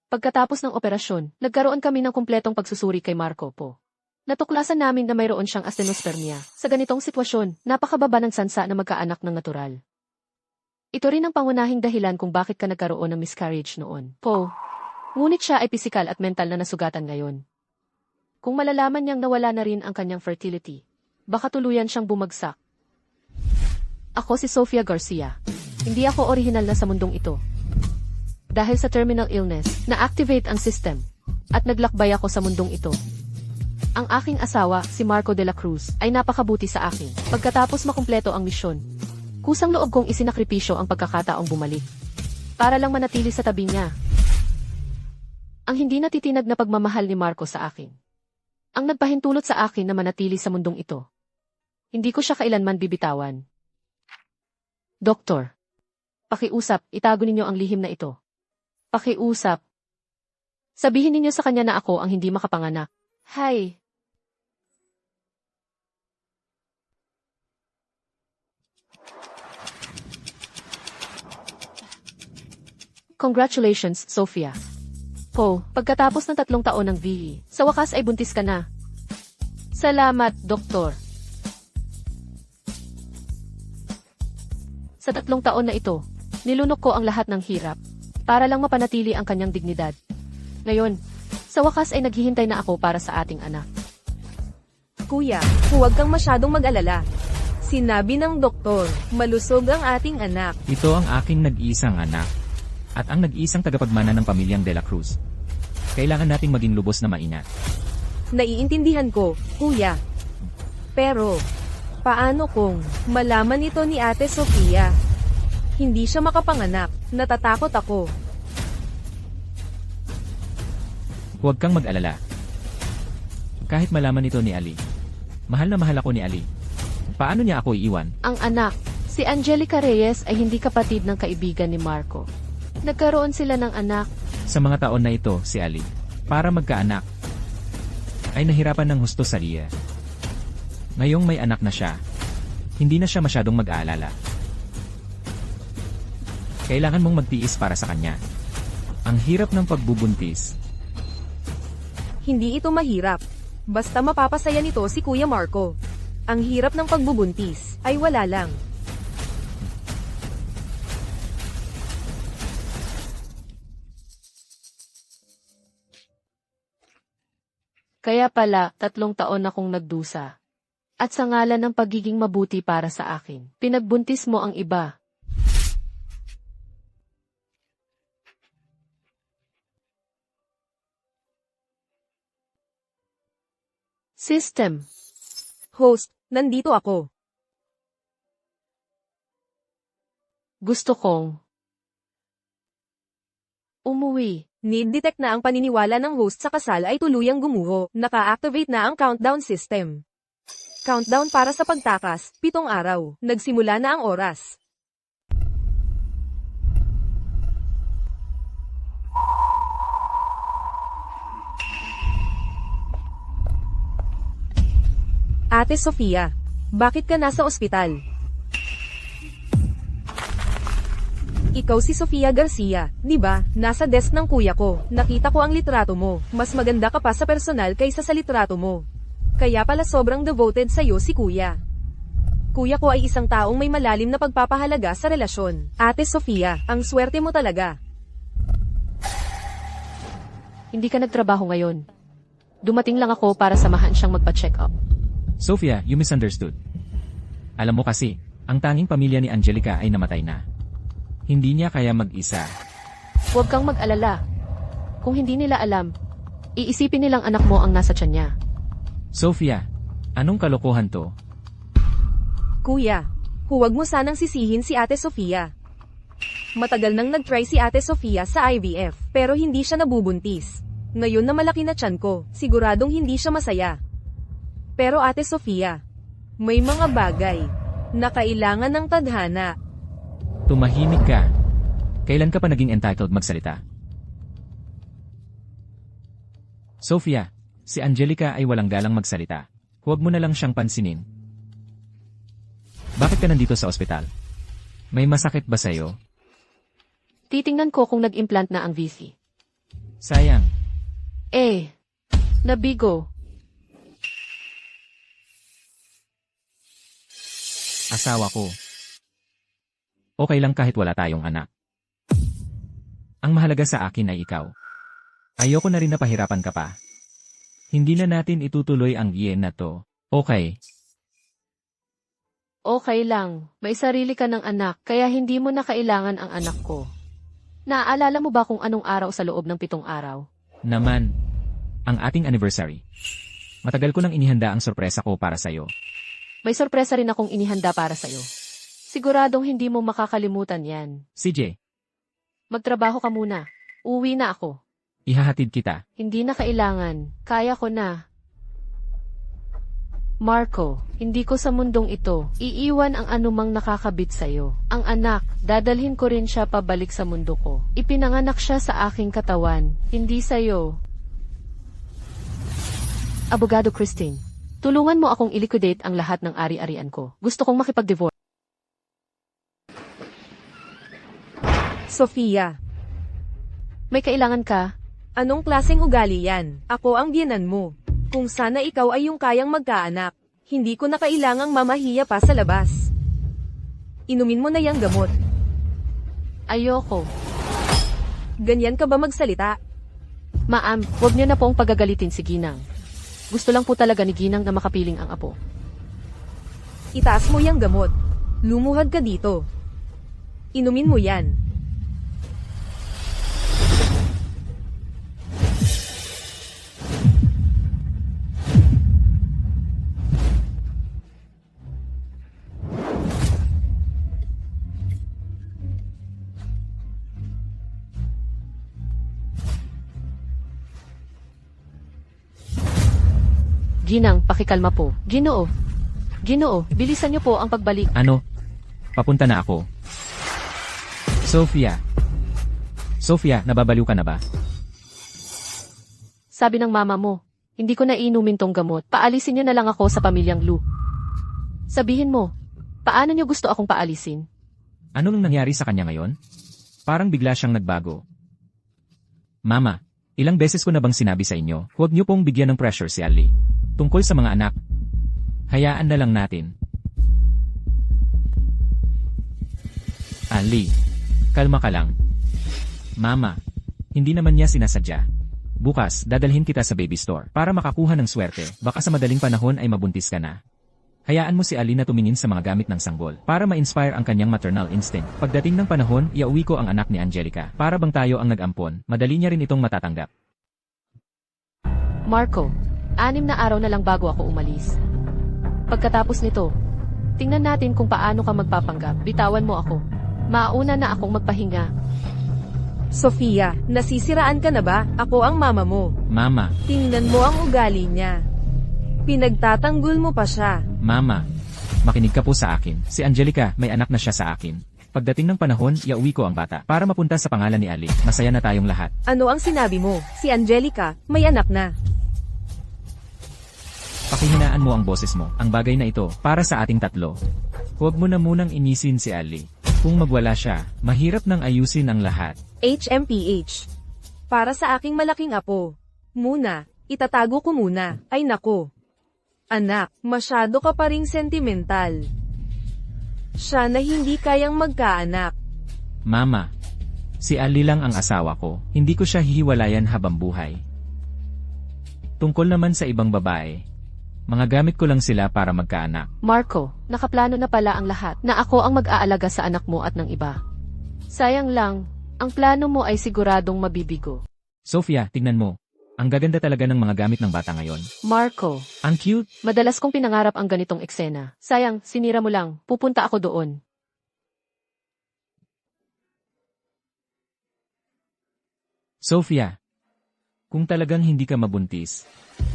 Pagkatapos ng operasyon, nagkaroon kami ng kumpletong pagsusuri kay Marco po. Natuklasan namin na mayroon siyang astenospermia. Sa ganitong sitwasyon, napakababa ng sansa na magkaanak ng natural. Ito rin ang pangunahing dahilan kung bakit ka nagkaroon ng miscarriage noon. Po. Ngunit siya ay pisikal at mental na nasugatan ngayon. Kung malalaman niyang nawala na rin ang kanyang fertility, baka tuluyan siyang bumagsak. Ako si Sofia Garcia. Hindi ako orihinal na sa mundong ito. Dahil sa terminal illness, na-activate ang system, at naglakbay ako sa mundong ito. Ang aking asawa, si Marco de la Cruz, ay napakabuti sa akin. Pagkatapos makumpleto ang misyon, kusang loob kong isinakripisyo ang pagkakataong bumalik. Para lang manatili sa tabi niya. Ang hindi natitinag na pagmamahal ni Marco sa akin. Ang nagpahintulot sa akin na manatili sa mundong ito. Hindi ko siya kailanman bibitawan. Doktor. Pakiusap, itago ninyo ang lihim na ito. Pakiusap. Sabihin ninyo sa kanya na ako ang hindi makapanganak. Hay. Congratulations, Sofia. Po, pagkatapos ng 3 taon ng VE, sa wakas ay buntis ka na. Salamat, Doktor. Sa 3 taon na ito, nilunok ko ang lahat ng hirap, para lang mapanatili ang kanyang dignidad. Ngayon, sa wakas ay naghihintay na ako para sa ating anak. Kuya, huwag kang masyadong mag-alala. Sinabi ng doktor, malusog ang ating anak. Ito ang aking nag-iisang anak. At ang nag-iisang tagapagmana ng pamilyang De La Cruz. Kailangan nating maging lubos na maingat. Naiintindihan ko, kuya. Pero, paano kung malaman ito ni Ate Sofia? Hindi siya makapanganak, natatakot ako. Huwag kang mag-alala. Kahit malaman ito ni Ali. Mahal na mahal ako ni Ali. Paano niya ako iiwan? Ang anak, si Angelica Reyes ay hindi kapatid ng kaibigan ni Marco. Nagkaroon sila ng anak. Sa mga taon na ito, si Ali, para magkaanak, ay nahirapan ng husto sa Lia. Ngayong may anak na siya, hindi na siya masyadong mag-aalala. Kailangan mong magtiis para sa kanya. Ang hirap ng pagbubuntis. Hindi ito mahirap. Basta mapapasaya nito si Kuya Marco. Ang hirap ng pagbubuntis ay wala lang. Kaya pala, 3 taon akong nagdusa. At sa ngalan ng pagiging mabuti para sa akin, pinagbuntis mo ang iba. System. Host, nandito ako. Gusto kong umuwi. Need-detect na ang paniniwala ng host sa kasal ay tuluyang gumuho. Naka-activate na ang countdown system. Countdown para sa pagtakas, 7 araw. Nagsimula na ang oras. Ate Sofia, bakit ka nasa ospital? Ikaw si Sofia Garcia, di ba? Nasa desk ng kuya ko. Nakita ko ang litrato mo. Mas maganda ka pa sa personal kaysa sa litrato mo. Kaya pala sobrang devoted sa'yo si kuya. Kuya ko ay isang taong may malalim na pagpapahalaga sa relasyon. Ate Sofia, ang swerte mo talaga. Hindi ka nagtrabaho ngayon. Dumating lang ako para samahan siyang magpa-check up. Sofia, you misunderstood. Alam mo kasi, ang tanging pamilya ni Angelica ay namatay na. Hindi niya kaya mag-isa. Huwag kang mag-alala. Kung hindi nila alam, iisipin nilang anak mo ang nasa tiyan niya. Sofia, anong kalokohan to? Kuya, huwag mo sanang sisihin si Ate Sofia. Matagal nang nag-try si Ate Sofia sa IVF, pero hindi siya nabubuntis. Ngayon na malaki na tiyan ko, siguradong hindi siya masaya. Pero Ate Sofia, may mga bagay na kailangan ng tadhana. Tumahimik ka. Kailan ka pa naging entitled magsalita? Sofia, si Angelica ay walang galang magsalita. Huwag mo na lang siyang pansinin. Bakit ka nandito sa ospital? May masakit ba sa'yo? Titingnan ko kung nag-implant na ang VC. Sayang. Nabigo. Asawa ko. Okay lang kahit wala tayong anak. Ang mahalaga sa akin ay ikaw. Ayoko na rin na pahirapan ka pa. Hindi na natin itutuloy ang iyen na to. Okay. Okay lang, may sarili ka ng anak, kaya hindi mo na kailangan ang anak ko. Naaalala mo ba kung anong araw sa loob ng 7 araw? Naman. Ang ating anniversary. Matagal ko nang inihanda ang sorpresa ko para sa'yo. May sorpresa rin akong inihanda para sa'yo. Siguradong hindi mo makakalimutan yan. CJ, Magtrabaho ka muna. Uwi na ako. ihahatid kita. Hindi na kailangan. Kaya ko na. Marco, hindi ko sa mundong ito iiwan ang anumang nakakabit sa'yo. Ang anak, dadalhin ko rin siya pabalik sa mundo ko. Ipinanganak siya sa aking katawan, hindi sa'yo. Abogado Christine, tulungan mo akong i-liquidate ang lahat ng ari-arian ko. Gusto kong makipag-divorce. Sofia, May kailangan ka? anong klaseng ugali yan? Ako ang biyenan mo. Kung sana ikaw ay yung kayang magkaanak, hindi ko na kailangang mamahiya pa sa labas. Inumin mo na yung gamot. Ayoko. Ganyan ka ba magsalita? Ma'am, huwag niyo na pong pagagalitin si Ginang. Gusto lang po talaga ni Ginang na makapiling ang apo. Itaas mo yung gamot. Lumuhad ka dito. Inumin mo yan. Ginang, pakikalma po. Ginoo. Ginoo, bilisan niyo po ang pagbalik. Ano? Papunta na ako. Sophia. Sophia, nababaliw ka na ba? Sabi ng mama mo, hindi ko na inumin tong gamot. Paalisin niyo na lang ako sa pamilyang Lu. Sabihin mo, paano niyo gusto akong paalisin? Ano nang nangyari sa kanya ngayon? Parang bigla siyang nagbago. Mama, ilang beses ko na bang sinabi sa inyo, huwag niyo pong bigyan ng pressure si Ali. Tungkol sa mga anak. Hayaan na lang natin. Ali, kalma ka lang. Mama, hindi naman niya sinasadya. Bukas, dadalhin kita sa baby store para makakuha ng swerte. Baka sa madaling panahon ay mabuntis ka na. Hayaan mo si Ali na tumingin sa mga gamit ng sanggol para ma-inspire ang kanyang maternal instinct. Pagdating ng panahon, iauwi ko ang anak ni Angelica. Para bang tayo ang nag-ampon, madali niya rin itong matatanggap. Marco, 6 na araw na lang bago ako umalis. Pagkatapos nito, tingnan natin kung paano ka magpapanggap. Bitawan mo ako. Mauna na akong magpahinga. Sofia, nasisiraan ka na ba? Ako ang mama mo. Mama, Tingnan mo ang ugali niya. Pinagtatanggol mo pa siya. Mama, makinig ka po sa akin. Si Angelica, may anak na siya sa akin. Pagdating ng panahon, iauwi ko ang bata para mapunta sa pangalan ni Ali. Masaya na tayong lahat. Ano ang sinabi mo? Si Angelica, may anak na. Pakihinaan mo ang boses mo. Ang bagay na ito, para sa ating tatlo. Huwag mo na munang inisin si Ali. Kung magwala siya, mahirap nang ayusin ang lahat. HMPH. Para sa aking malaking apo. Muna, itatago ko muna. Ay nako. Anak, masyado ka pa ring sentimental. Siya na hindi kayang magkaanak. Mama, si Ali lang ang asawa ko. Hindi ko siya hihiwalayan habang buhay. Tungkol naman sa ibang babae, mga gamit ko lang sila para magkaanak. Marco, nakaplano na pala ang lahat na ako ang mag-aalaga sa anak mo at ng iba. Sayang lang, ang plano mo ay siguradong mabibigo. Sophia, tignan mo. Ang gaganda talaga ng mga gamit ng bata ngayon. Marco, Ang cute. madalas kong pinangarap ang ganitong eksena. Sayang, sinira mo lang. Pupunta ako doon. Sophia, kung talagang hindi ka mabuntis,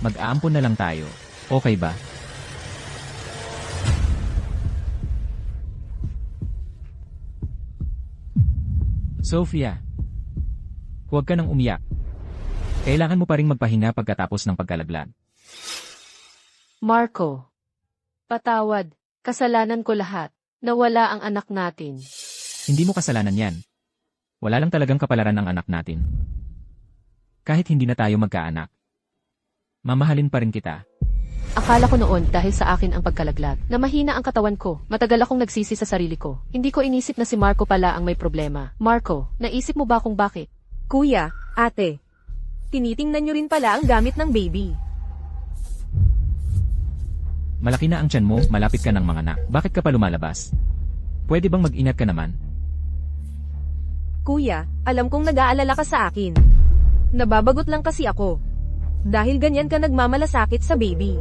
mag-aampon na lang tayo. Okay ba? Sophia, huwag ka nang umiyak. Kailangan mo pa ring magpahinga pagkatapos ng pagkalaglag. Marco, patawad. Kasalanan ko lahat. Nawala ang anak natin. Hindi mo kasalanan yan. Wala lang talagang kapalaran ang anak natin. kahit hindi na tayo magkaanak. Mamahalin pa rin kita. Akala ko noon dahil sa akin ang pagkalaglag, na mahina ang katawan ko, matagal akong nagsisi sa sarili ko. Hindi ko inisip na si Marco pala ang may problema. Marco, naisip mo ba kung bakit? Kuya, ate. Tinitingnan nyo rin pala ang gamit ng baby. Malaki na ang tiyan mo, malapit ka ng mga anak. Bakit ka pa lumalabas? Pwede bang mag-ingat ka naman? Kuya, alam kong nag-aalala ka sa akin. Nababagot lang kasi ako. Dahil ganyan ka nagmamalasakit sa baby.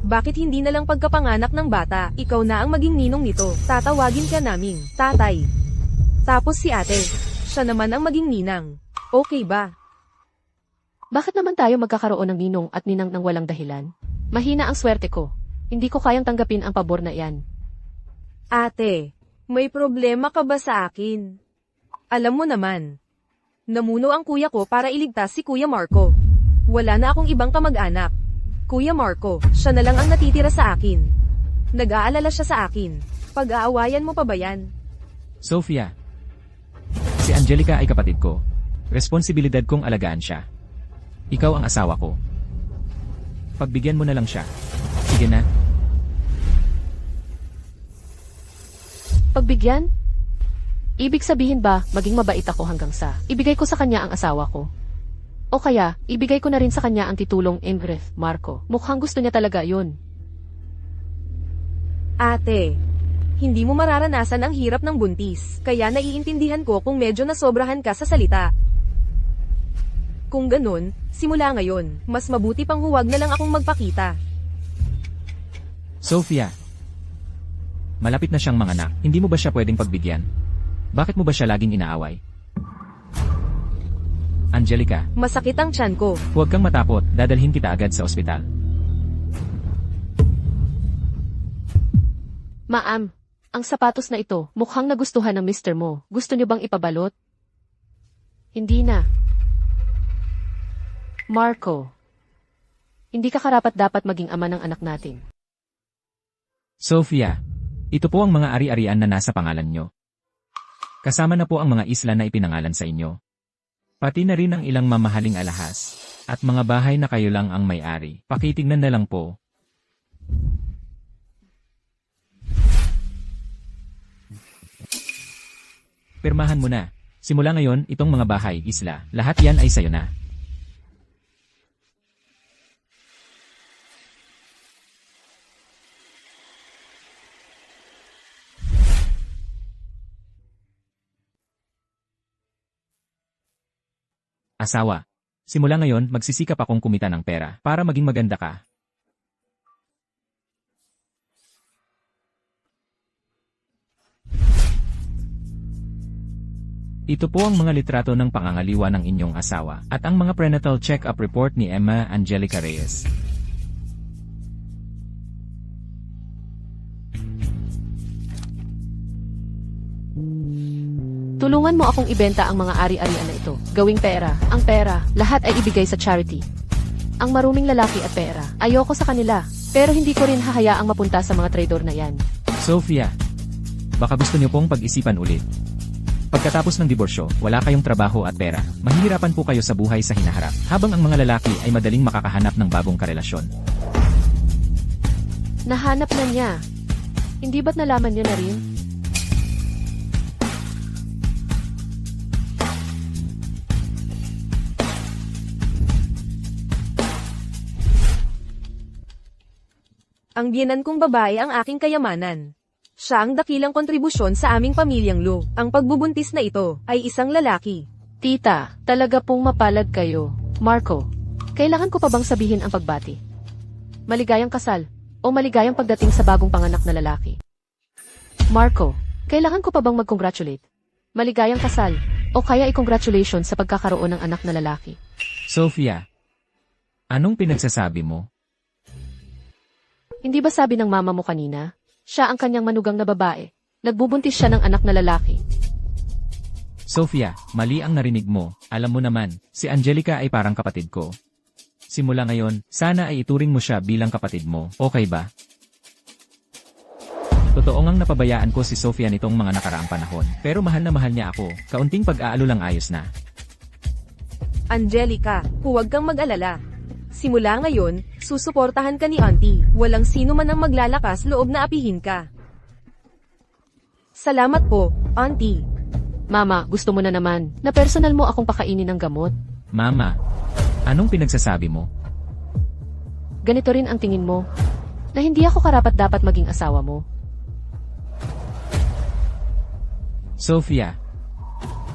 Bakit hindi na lang pagkapanganak ng bata, ikaw na ang maging ninong nito, tatawagin ka naming, tatay. Tapos si ate, siya naman ang maging ninang. Okay ba? Bakit naman tayo magkakaroon ng ninong at ninang ng walang dahilan? Mahina ang swerte ko. Hindi ko kayang tanggapin ang pabor na iyan. Ate, may problema ka ba sa akin? Alam mo naman, namuno ang kuya ko para iligtas si Kuya Marco. Wala na akong ibang kamag-anak. Kuya Marco, siya na lang ang natitira sa akin. Nag-aalala siya sa akin. Pag-aawayan mo pa ba yan? Sophia. Si Angelica ay kapatid ko. Responsibilidad kong alagaan siya. Ikaw ang asawa ko. Pagbigyan mo na lang siya. Sige na. Pagbigyan? Ibig sabihin ba, maging mabait ako hanggang sa ibigay ko sa kanya ang asawa ko? O kaya, ibigay ko na rin sa kanya ang titulong Ingrid, Marco. Mukhang gusto niya talaga yun. Ate, hindi mo mararanasan ang hirap ng buntis, kaya naiintindihan ko kung medyo nasobrahan ka sa salita. Kung ganun, simula ngayon, mas mabuti pang huwag na lang akong magpakita. Sophia. Malapit na siyang manganak. Hindi mo ba siya pwedeng pagbigyan? Bakit mo ba siya laging inaaway? Angelica, Masakit ang tiyan ko. huwag kang matakot, dadalhin kita agad sa ospital. Ma'am, ang sapatos na ito, mukhang nagustuhan ng mister mo. Gusto niyo bang ipabalot? Hindi na. Marco, hindi ka karapat-dapat maging ama ng anak natin. Sophia, ito po ang mga ari-arian na nasa pangalan nyo. Kasama na po ang mga isla na ipinangalan sa inyo. Pati na rin ang ilang mamahaling alahas, at mga bahay na kayo lang ang may-ari. Pakitignan na lang po. Pirmahan mo na. Simula ngayon, itong mga bahay, isla, lahat yan ay sayo na. Asawa. Simula ngayon, magsisikap akong kumita ng pera para maging maganda ka. Ito po ang mga litrato ng pangangaliwa ng inyong asawa at ang mga prenatal check-up report ni Emma Angelica Reyes. Tulungan mo akong ibenta ang mga ari-arian na ito. Gawing pera. Ang pera, lahat ay ibigay sa charity. Ang maruming lalaki at pera, ayoko sa kanila. Pero hindi ko rin hahayaang mapunta sa mga traidor na yan. Sophia, baka gusto niyo pong pag-isipan ulit. Pagkatapos ng diborsyo, wala kayong trabaho at pera. Mahihirapan po kayo sa buhay sa hinaharap, habang ang mga lalaki ay madaling makakahanap ng bagong karelasyon. Nahanap na niya. Hindi ba't nalaman niya na rin? Ang biyenan kong babae ang aking kayamanan. Siya ang dakilang kontribusyon sa aming pamilyang Lu. Ang pagbubuntis na ito ay isang lalaki. Tita, talaga pong mapalad kayo. Marco, kailangan ko pa bang sabihin ang pagbati? Maligayang kasal, o maligayang pagdating sa bagong panganak na lalaki? Marco, kailangan ko pa bang mag-congratulate? Maligayang kasal, o kaya i-congratulations sa pagkakaroon ng anak na lalaki? Sophia, anong pinagsasabi mo? Hindi ba sabi ng mama mo kanina? Siya ang kanyang manugang na babae. Nagbubuntis siya ng anak na lalaki. Sophia, mali ang narinig mo. Alam mo naman, si Angelica ay parang kapatid ko. Simula ngayon, sana ay ituring mo siya bilang kapatid mo, okay ba? Totoo ngang napabayaan ko si Sophia nitong mga nakaraang panahon, pero mahal na mahal niya ako. Kaunting pag-aalo lang ayos na. Angelica, huwag kang mag-alala. Simula ngayon, susuportahan ka ni Auntie. Walang sino man ang maglalakas loob na apihin ka. Salamat po, Auntie. Mama, gusto mo na naman, na personal mo akong pakainin ng gamot. Mama, anong pinagsasabi mo? Ganito rin ang tingin mo, na hindi ako karapat-dapat maging asawa mo. Sofia,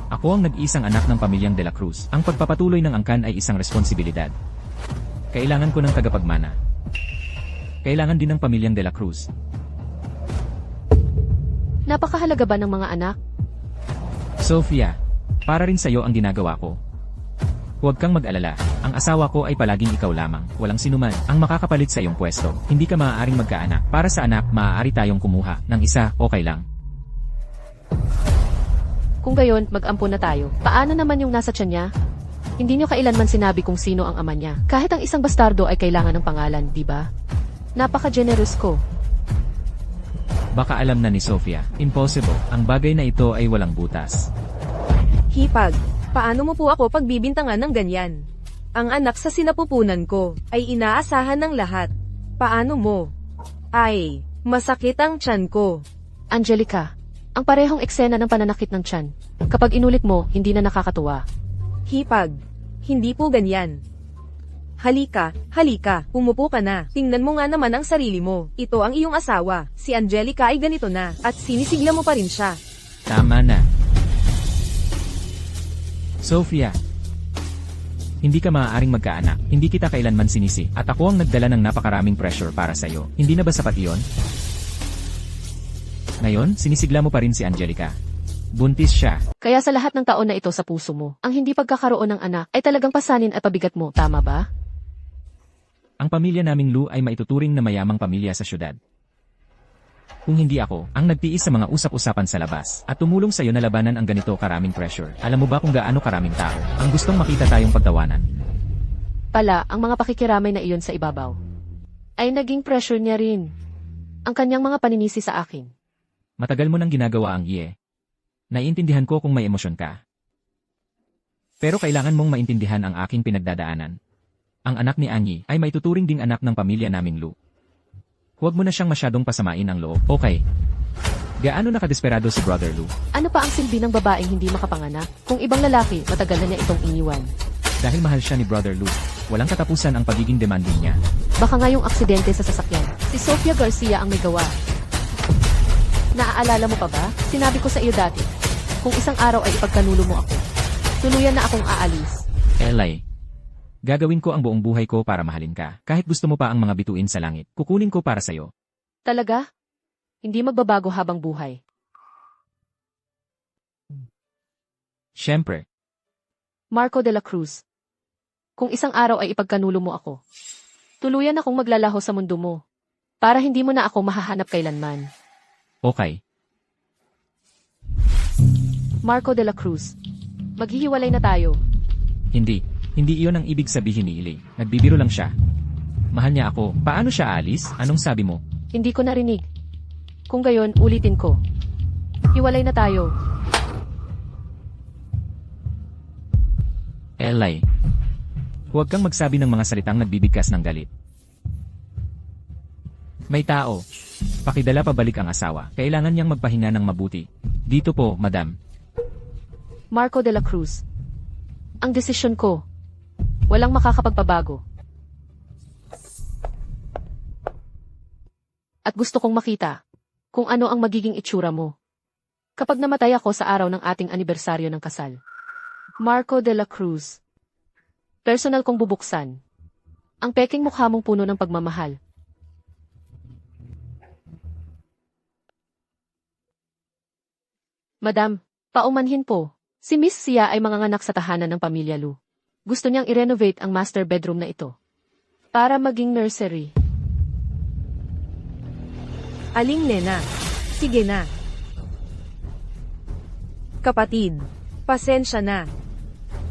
ako ang nag-iisang anak ng pamilyang De La Cruz. Ang pagpapatuloy ng angkan ay isang responsibilidad. Kailangan ko ng tagapagmana. Kailangan din ng pamilyang De La Cruz. Napakahalaga ba ng mga anak? Sofia, para rin sa'yo ang ginagawa ko. Huwag kang mag-alala, ang asawa ko ay palaging ikaw lamang, walang sinuman ang makakapalit sa iyong pwesto. Hindi ka maaaring magkaanak. Para sa anak, maaari tayong kumuha ng isa, okay lang. Kung gayon, mag-ampon na tayo. Paano naman yung nasa tiyan niya? Hindi niyo kailanman sinabi kung sino ang ama niya. Kahit ang isang bastardo ay kailangan ng pangalan, di ba? Napaka-generous ko. Baka alam na ni Sofia, impossible, ang bagay na ito ay walang butas. Hipag, paano mo po ako pagbibintangan ng ganyan? Ang anak sa sinapupunan ko ay inaasahan ng lahat. Paano mo? Ay, masakit ang tiyan ko. Angelica, ang parehong eksena ng pananakit ng tiyan. Kapag inulit mo, hindi na nakakatuwa. Hipag, hindi po ganyan. Halika, umupo ka na. Tingnan mo nga naman ang sarili mo. Ito ang iyong asawa. Si Angelica ay ganito na, at sinisigla mo pa rin siya. Tama na. Sofia, hindi ka maaaring magkaanak. Hindi kita kailanman sinisi, at ako ang nagdala ng napakaraming pressure para sa'yo. Hindi na ba sapat iyon? Ngayon, sinisigla mo pa rin si Angelica. Buntis siya. Kaya sa lahat ng taon na ito sa puso mo, ang hindi pagkakaroon ng anak ay talagang pasanin at pabigat mo, tama ba? Ang pamilya naming Lu ay maituturing na mayamang pamilya sa syudad. Kung hindi ako, ang nagtiis sa mga usap-usapan sa labas, at tumulong sa iyo na labanan ang ganito karaming pressure. Alam mo ba kung gaano karaming tao ang gustong makita tayong pagtawanan? Pala, ang mga pakikiramay na iyon sa ibabaw ay naging pressure niya rin. Ang kanyang mga paninisi sa akin. Matagal mo nang ginagawa ang iye. Naiintindihan ko kung may emosyon ka. Pero kailangan mong maintindihan ang aking pinagdadaanan. Ang anak ni Angie ay maituturing ding anak ng pamilya naming Lu. Huwag mo na siyang masyadong pasamain ang loob, okay? Gaano nakadesperado si Brother Lu? Ano pa ang silbi ng babaeng hindi makapanganak? Kung ibang lalaki, matagal na niya itong iniwan. Dahil mahal siya ni Brother Lu, walang katapusan ang pagiging demanding niya. Baka nga yung aksidente sa sasakyan. Si Sofia Garcia ang may gawa. Naaalala mo pa ba? Sinabi ko sa iyo dati. Kung isang araw ay ipagkanulo mo ako, tuluyan na akong aalis. Elay, gagawin ko ang buong buhay ko para mahalin ka. Kahit gusto mo pa ang mga bituin sa langit, kukunin ko para sa'yo. Talaga? Hindi magbabago habang buhay. Siyempre, Marco de la Cruz. Kung isang araw ay ipagkanulo mo ako, tuluyan akong maglalaho sa mundo mo. Para hindi mo na ako mahahanap kailanman. okay. Marco de la Cruz. Maghihiwalay na tayo. Hindi iyon ang ibig sabihin ni Ili. Nagbibiro lang siya. Mahal niya ako. Paano siya alis? Anong sabi mo? Hindi ko narinig. Kung gayon, ulitin ko. Hiwalay na tayo. Elay, huwag kang magsabi ng mga salitang nagbibigkas ng galit. May tao. Pakidala pabalik ang asawa. Kailangan niyang magpahinga ng mabuti. Dito po, madam. Marco de la Cruz. Ang desisyon ko. Walang makakapagpabago. At gusto kong makita kung ano ang magiging itsura mo kapag namatay ako sa araw ng ating anibersaryo ng kasal. Marco de la Cruz. Personal kong bubuksan ang peking mukha mong puno ng pagmamahal. Madam, paumanhin po. Si Miss Sia ay manganganak sa tahanan ng pamilya Lu. Gusto niyang i-renovate ang master bedroom na ito para maging nursery. Aling Nena. Sige na. Kapatid, pasensya na.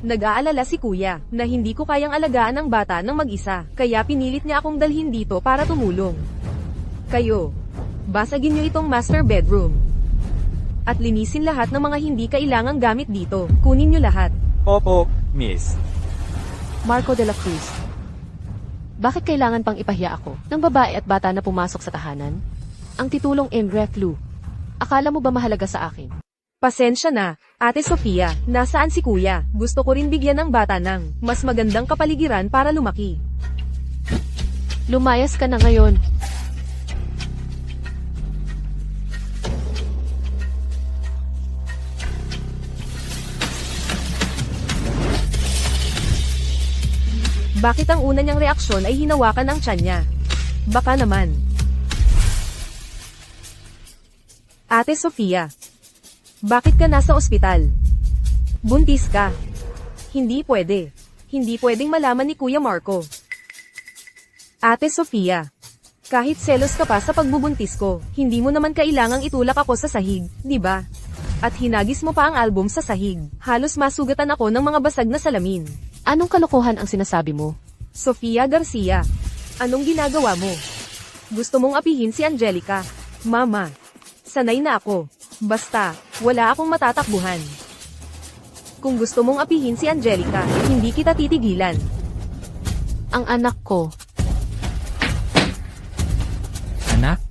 Nag-aalala si kuya na hindi ko kayang alagaan ang bata ng mag-isa, kaya pinilit niya akong dalhin dito para tumulong. Kayo, basagin niyo itong master bedroom. At linisin lahat ng mga hindi kailangang gamit dito. Kunin niyo lahat. Opo, miss. Marco de la Cruz. Bakit kailangan pang ipahiya ako ng babae at bata na pumasok sa tahanan? Ang titulong Ingrid Lu. Akala mo ba mahalaga sa akin? Pasensya na, Ate Sofia, nasaan si Kuya? Gusto ko rin bigyan ng bata ng mas magandang kapaligiran para lumaki. Lumayas ka na ngayon. Bakit ang una niyang reaksyon ay hinawakan ang tiyan niya? Baka naman. Ate Sofia, bakit ka nasa ospital? Buntis ka. Hindi pwede. Hindi pwedeng malaman ni Kuya Marco. Ate Sofia, kahit selos ka pa sa pagbubuntis ko, hindi mo naman kailangang itulak ako sa sahig, di ba? At hinagis mo pa ang album sa sahig. Halos masugatan ako ng mga basag na salamin. Anong kalokohan ang sinasabi mo? Sofia Garcia, anong ginagawa mo? Gusto mong apihin si Angelica? Mama, sanay na ako. Basta, wala akong matatakbuhan. Kung gusto mong apihin si Angelica, hindi kita titigilan. Ang anak ko. Anak?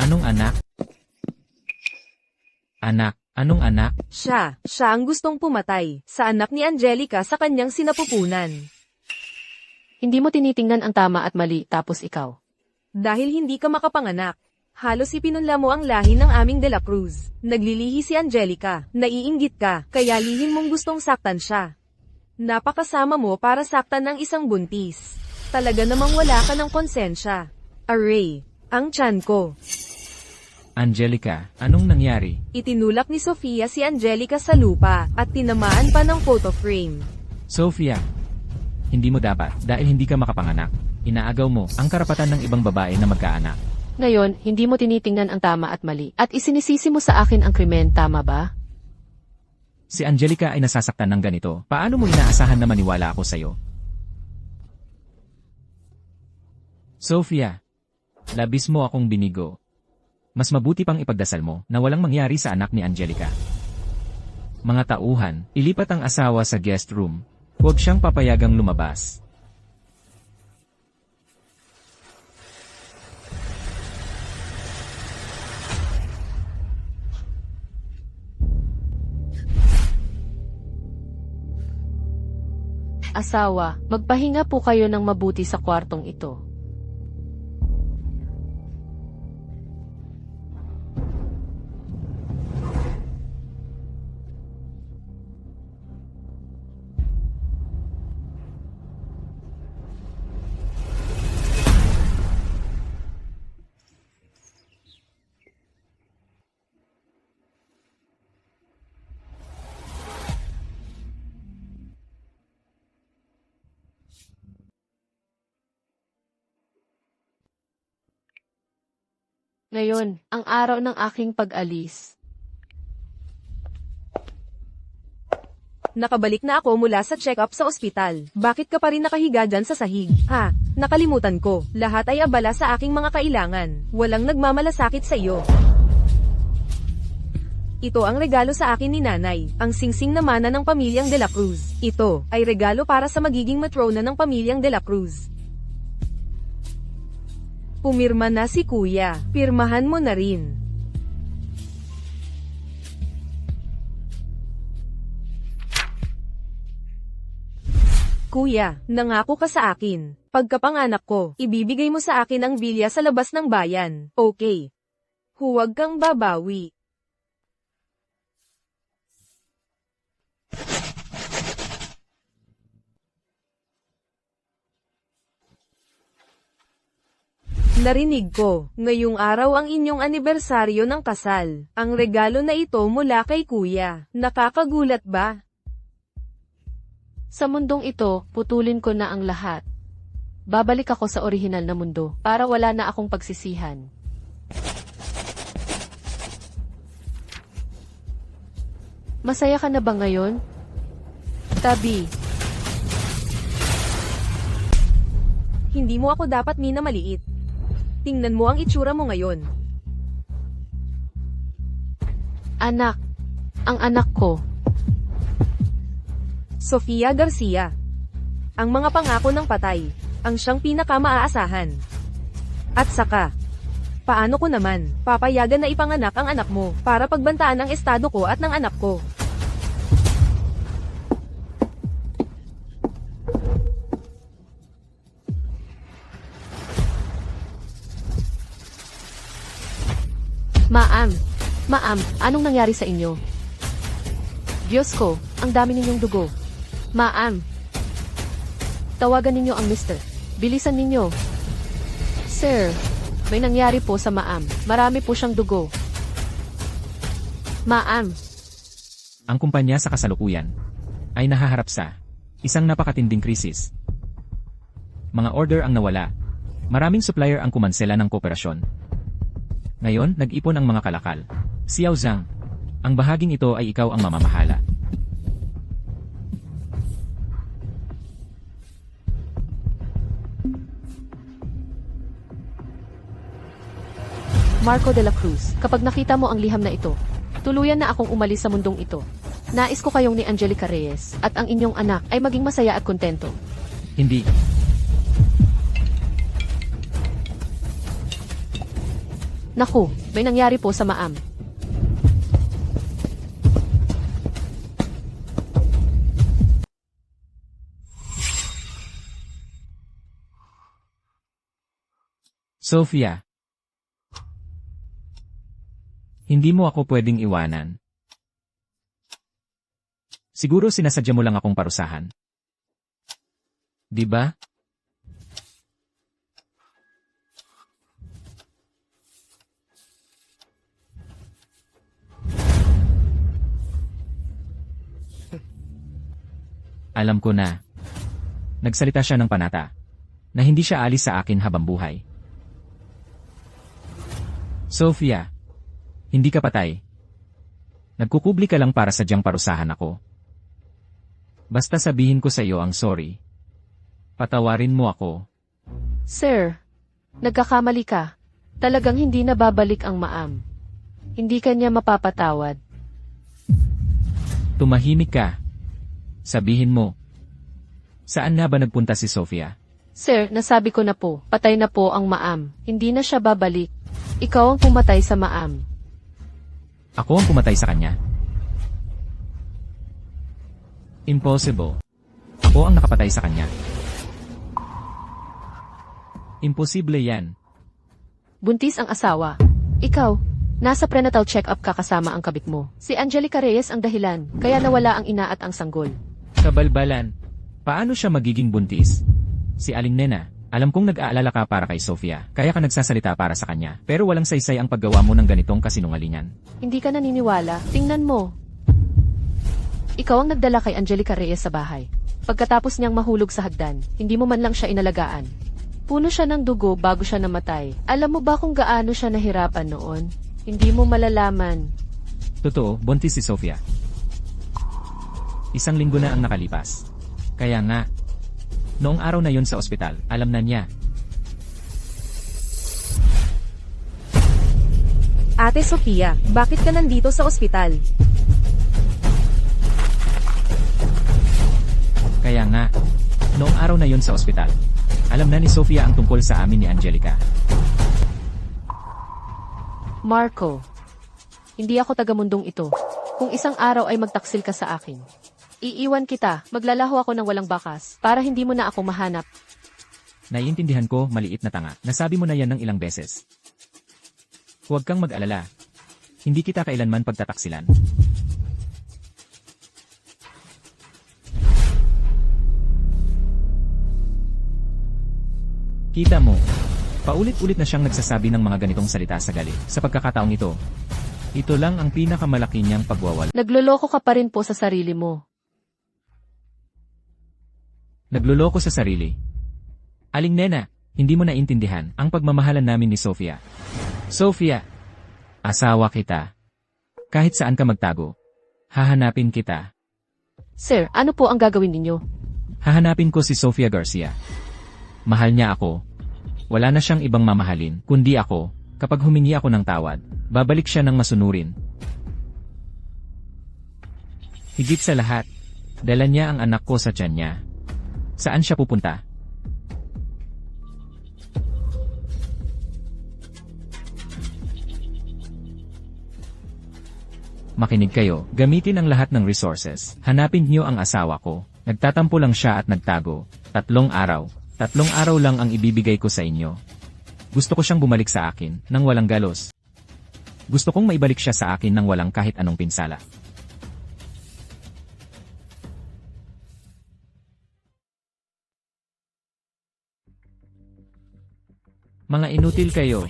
Anong anak? Anak? Anong anak? Siya ang gustong pumatay sa anak ni Angelica sa kanyang sinapupunan. Hindi mo tinitingnan ang tama at mali tapos ikaw. Dahil hindi ka makapanganak. Halos ipinunla mo ang lahi ng aming De La Cruz. Naglilihi si Angelica, naiinggit ka, kaya lihim mong gustong saktan siya. Napakasama mo para saktan ng isang buntis. Talaga namang wala ka ng konsensya. Aray, ang tiyan ko. Angelica, anong nangyari? Itinulak ni Sofia si Angelica sa lupa at tinamaan pa ng photo frame. Sophia, hindi mo dapat dahil hindi ka makapanganak. Inaagaw mo ang karapatan ng ibang babae na magkaanak. Ngayon, hindi mo tinitingnan ang tama at mali. At isinisisi mo sa akin ang krimen, tama ba? Si Angelica ay nasasaktan ng ganito. Paano mo inaasahan na maniwala ako sa'yo? Sophia, labis mo akong binigo. Mas mabuti pang ipagdasal mo na walang mangyari sa anak ni Angelica. Mga tauhan, ilipat ang asawa sa guest room. Huwag siyang papayagang lumabas. Asawa, magpahinga po kayo ng mabuti sa kwartong ito. Ngayon, ang araw ng aking pag-alis. Nakabalik na ako mula sa check-up sa ospital. Bakit ka pa rin nakahiga dyan sa sahig? Ha, nakalimutan ko. Lahat ay abala sa aking mga kailangan. Walang nagmamalasakit sa iyo. Ito ang regalo sa akin ni nanay, ang singsing na mana ng pamilyang De La Cruz. Ito ay regalo para sa magiging matrona ng pamilyang De La Cruz. Pumirma na si Kuya. Pirmahan mo na rin. Kuya, nangako ka sa akin. Pagkapanganak ko, ibibigay mo sa akin ang bilya sa labas ng bayan. Okay. Huwag kang babawi. Narinig ko, ngayong araw ang inyong anibersaryo ng kasal. Ang regalo na ito mula kay Kuya. Nakakagulat ba? Sa mundong ito, putulin ko na ang lahat. Babalik ako sa orihinal na mundo, para wala na akong pagsisihan. Masaya ka na ba ngayon? Tabi. Hindi mo ako dapat minamaliit. Tingnan mo ang itsura mo ngayon. Anak. Ang anak ko. Sofia Garcia. Ang mga pangako ng patay, ang siyang pinakamaaasahan. At saka, paano ko naman, papayagan na ipanganak ang anak mo, para pagbantaan ang estado ko at ng anak ko. Ma'am, anong nangyari sa inyo? Diyos ko, ang dami ninyong dugo. Ma'am, tawagan ninyo ang mister. Bilisan ninyo. Sir, may nangyari po sa Ma'am. Marami po siyang dugo. Ma'am, Ang kumpanya sa kasalukuyan ay nahaharap sa isang napakatinding krisis. Mga order ang nawala. Maraming supplier ang kumansela ng kooperasyon. Ngayon, nag-ipon ang mga kalakal. Xiao Zhang, ang bahaging ito ay ikaw ang mamamahala. Marco de la Cruz, kapag nakita mo ang liham na ito, tuluyan na akong umalis sa mundong ito. Nais ko kayong ni Angelica Reyes at ang inyong anak ay maging masaya at kontento. Hindi. Naku, may nangyari po sa Ma'am. Sophia. Hindi mo ako pwedeng iwanan. Siguro sinasadya mo lang akong parusahan. Di ba? Alam ko na. Nagsalita siya ng panata. Na hindi siya alis sa akin habang buhay. Sophia. Hindi ka patay. Nagkukubli ka lang para sadyang parusahan ako. Basta sabihin ko sa iyo ang sorry. Patawarin mo ako. Sir, nagkakamali ka. Talagang hindi na babalik ang Ma'am. Hindi kanya mapapatawad. Tumahimik ka. Sabihin mo. Saan na ba nagpunta si Sophia? Sir, nasabi ko na po, patay na po ang Ma'am. Hindi na siya babalik. Ikaw ang pumatay sa Ma'am. Ako ang pumatay sa kanya? Impossible. Ako ang nakapatay sa kanya. Imposible yan. Buntis ang asawa. Ikaw, nasa prenatal check-up ka kasama ang kabit mo. Si Angelica Reyes ang dahilan, kaya nawala ang ina at ang sanggol. Kabalbalan. Paano siya magiging buntis? Si Aling Nena, alam kong nag-aalala ka para kay Sophia, kaya ka nagsasalita para sa kanya. Pero walang saysay ang paggawa mo ng ganitong kasinungalingan. Hindi ka naniniwala, tingnan mo. Ikaw ang nagdala kay Angelica Reyes sa bahay. Pagkatapos niyang mahulog sa hagdan, hindi mo man lang siya inalagaan. Puno siya ng dugo bago siya namatay. Alam mo ba kung gaano siya nahirapan noon? Hindi mo malalaman. Totoo, buntis si Sophia. 1 linggo na ang nakalipas. Kaya nga, noong araw na yon sa ospital, alam na niya. Ate Sofia, bakit ka nandito sa ospital? Kaya nga, noong araw na yon sa ospital, alam na ni Sophia ang tungkol sa amin ni Angelica. Marco, hindi ako taga-mundong ito. Kung isang araw ay magtaksil ka sa akin, iiwan kita, maglalaho ako ng walang bakas, para hindi mo na ako mahanap. Naiintindihan ko, maliit na tanga. Nasabi mo na yan ng ilang beses. Huwag kang mag-alala. Hindi kita kailanman pagtataksilan. Kita mo, paulit-ulit na siyang nagsasabi ng mga ganitong salita sa galit. Sa pagkakataong ito, ito lang ang pinakamalaki niyang pagwawala. Nagloloko ka pa rin po sa sarili mo. Nagluloko sa sarili. Aling Nena, hindi mo naintindihan ang pagmamahalan namin ni Sophia. Sophia, asawa kita. Kahit saan ka magtago, hahanapin kita. Sir, ano po ang gagawin ninyo? Hahanapin ko si Sophia Garcia. Mahal niya ako. Wala na siyang ibang mamahalin, kundi ako. Kapag humingi ako ng tawad, babalik siya ng masunurin. Higit sa lahat, dala niya ang anak ko sa tiyan niya. Saan siya pupunta? Makinig kayo, gamitin ang lahat ng resources. Hanapin niyo ang asawa ko. Nagtatampo lang siya at nagtago. 3 araw. 3 araw lang ang ibibigay ko sa inyo. Gusto ko siyang bumalik sa akin, nang walang galos. Gusto kong maibalik siya sa akin nang walang kahit anong pinsala. Mga inutil kayo.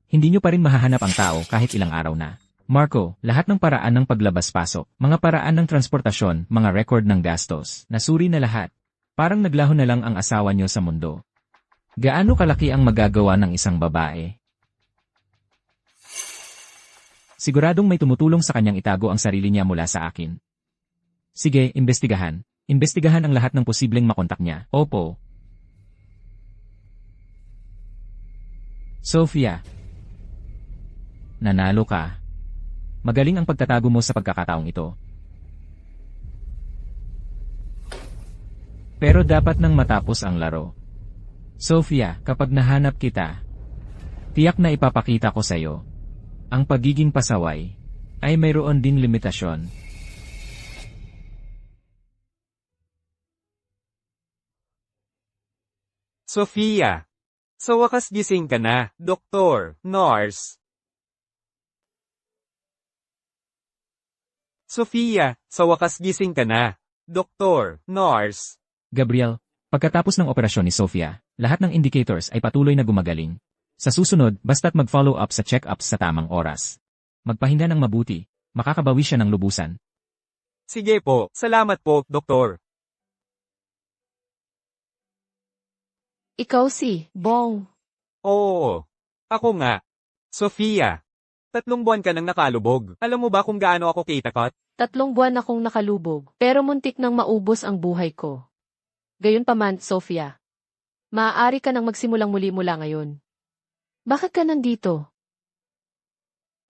Hindi nyo pa rin mahahanap ang tao kahit ilang araw na. Marco, lahat ng paraan ng paglabas-pasok, mga paraan ng transportasyon, mga record ng gastos, nasuri na lahat. Parang naglaho na lang ang asawa nyo sa mundo. Gaano kalaki ang magagawa ng isang babae? Siguradong may tumutulong sa kanyang itago ang sarili niya mula sa akin. Sige, imbestigahan. Imbestigahan ang lahat ng posibleng makontak niya. Opo. Sophia. Nanalo ka. Magaling ang pagtatago mo sa pagkakataong ito. Pero dapat nang matapos ang laro. Sophia, kapag nahanap kita, tiyak na ipapakita ko sa'yo. Ang pagiging pasaway ay mayroon din limitasyon. Sophia, sa wakas gising ka na, doktor, nurse. Sophia, sa wakas gising ka na, doktor, nurse. Gabriel, pagkatapos ng operasyon ni Sophia, lahat ng indicators ay patuloy na gumagaling. Sa susunod, basta't mag-follow up sa check-ups sa tamang oras. Magpahinga ng mabuti, makakabawi siya ng lubusan. Sige po, salamat po, doktor. Ikaw si Bong. Oo, ako nga. Sophia, 3 buwan ka nang nakalubog. Alam mo ba kung gaano ako kitakot? 3 buwan akong nakalubog, pero muntik nang maubos ang buhay ko. Gayunpaman, Sophia. Maaari ka nang magsimulang muli mula ngayon. Bakit ka nandito?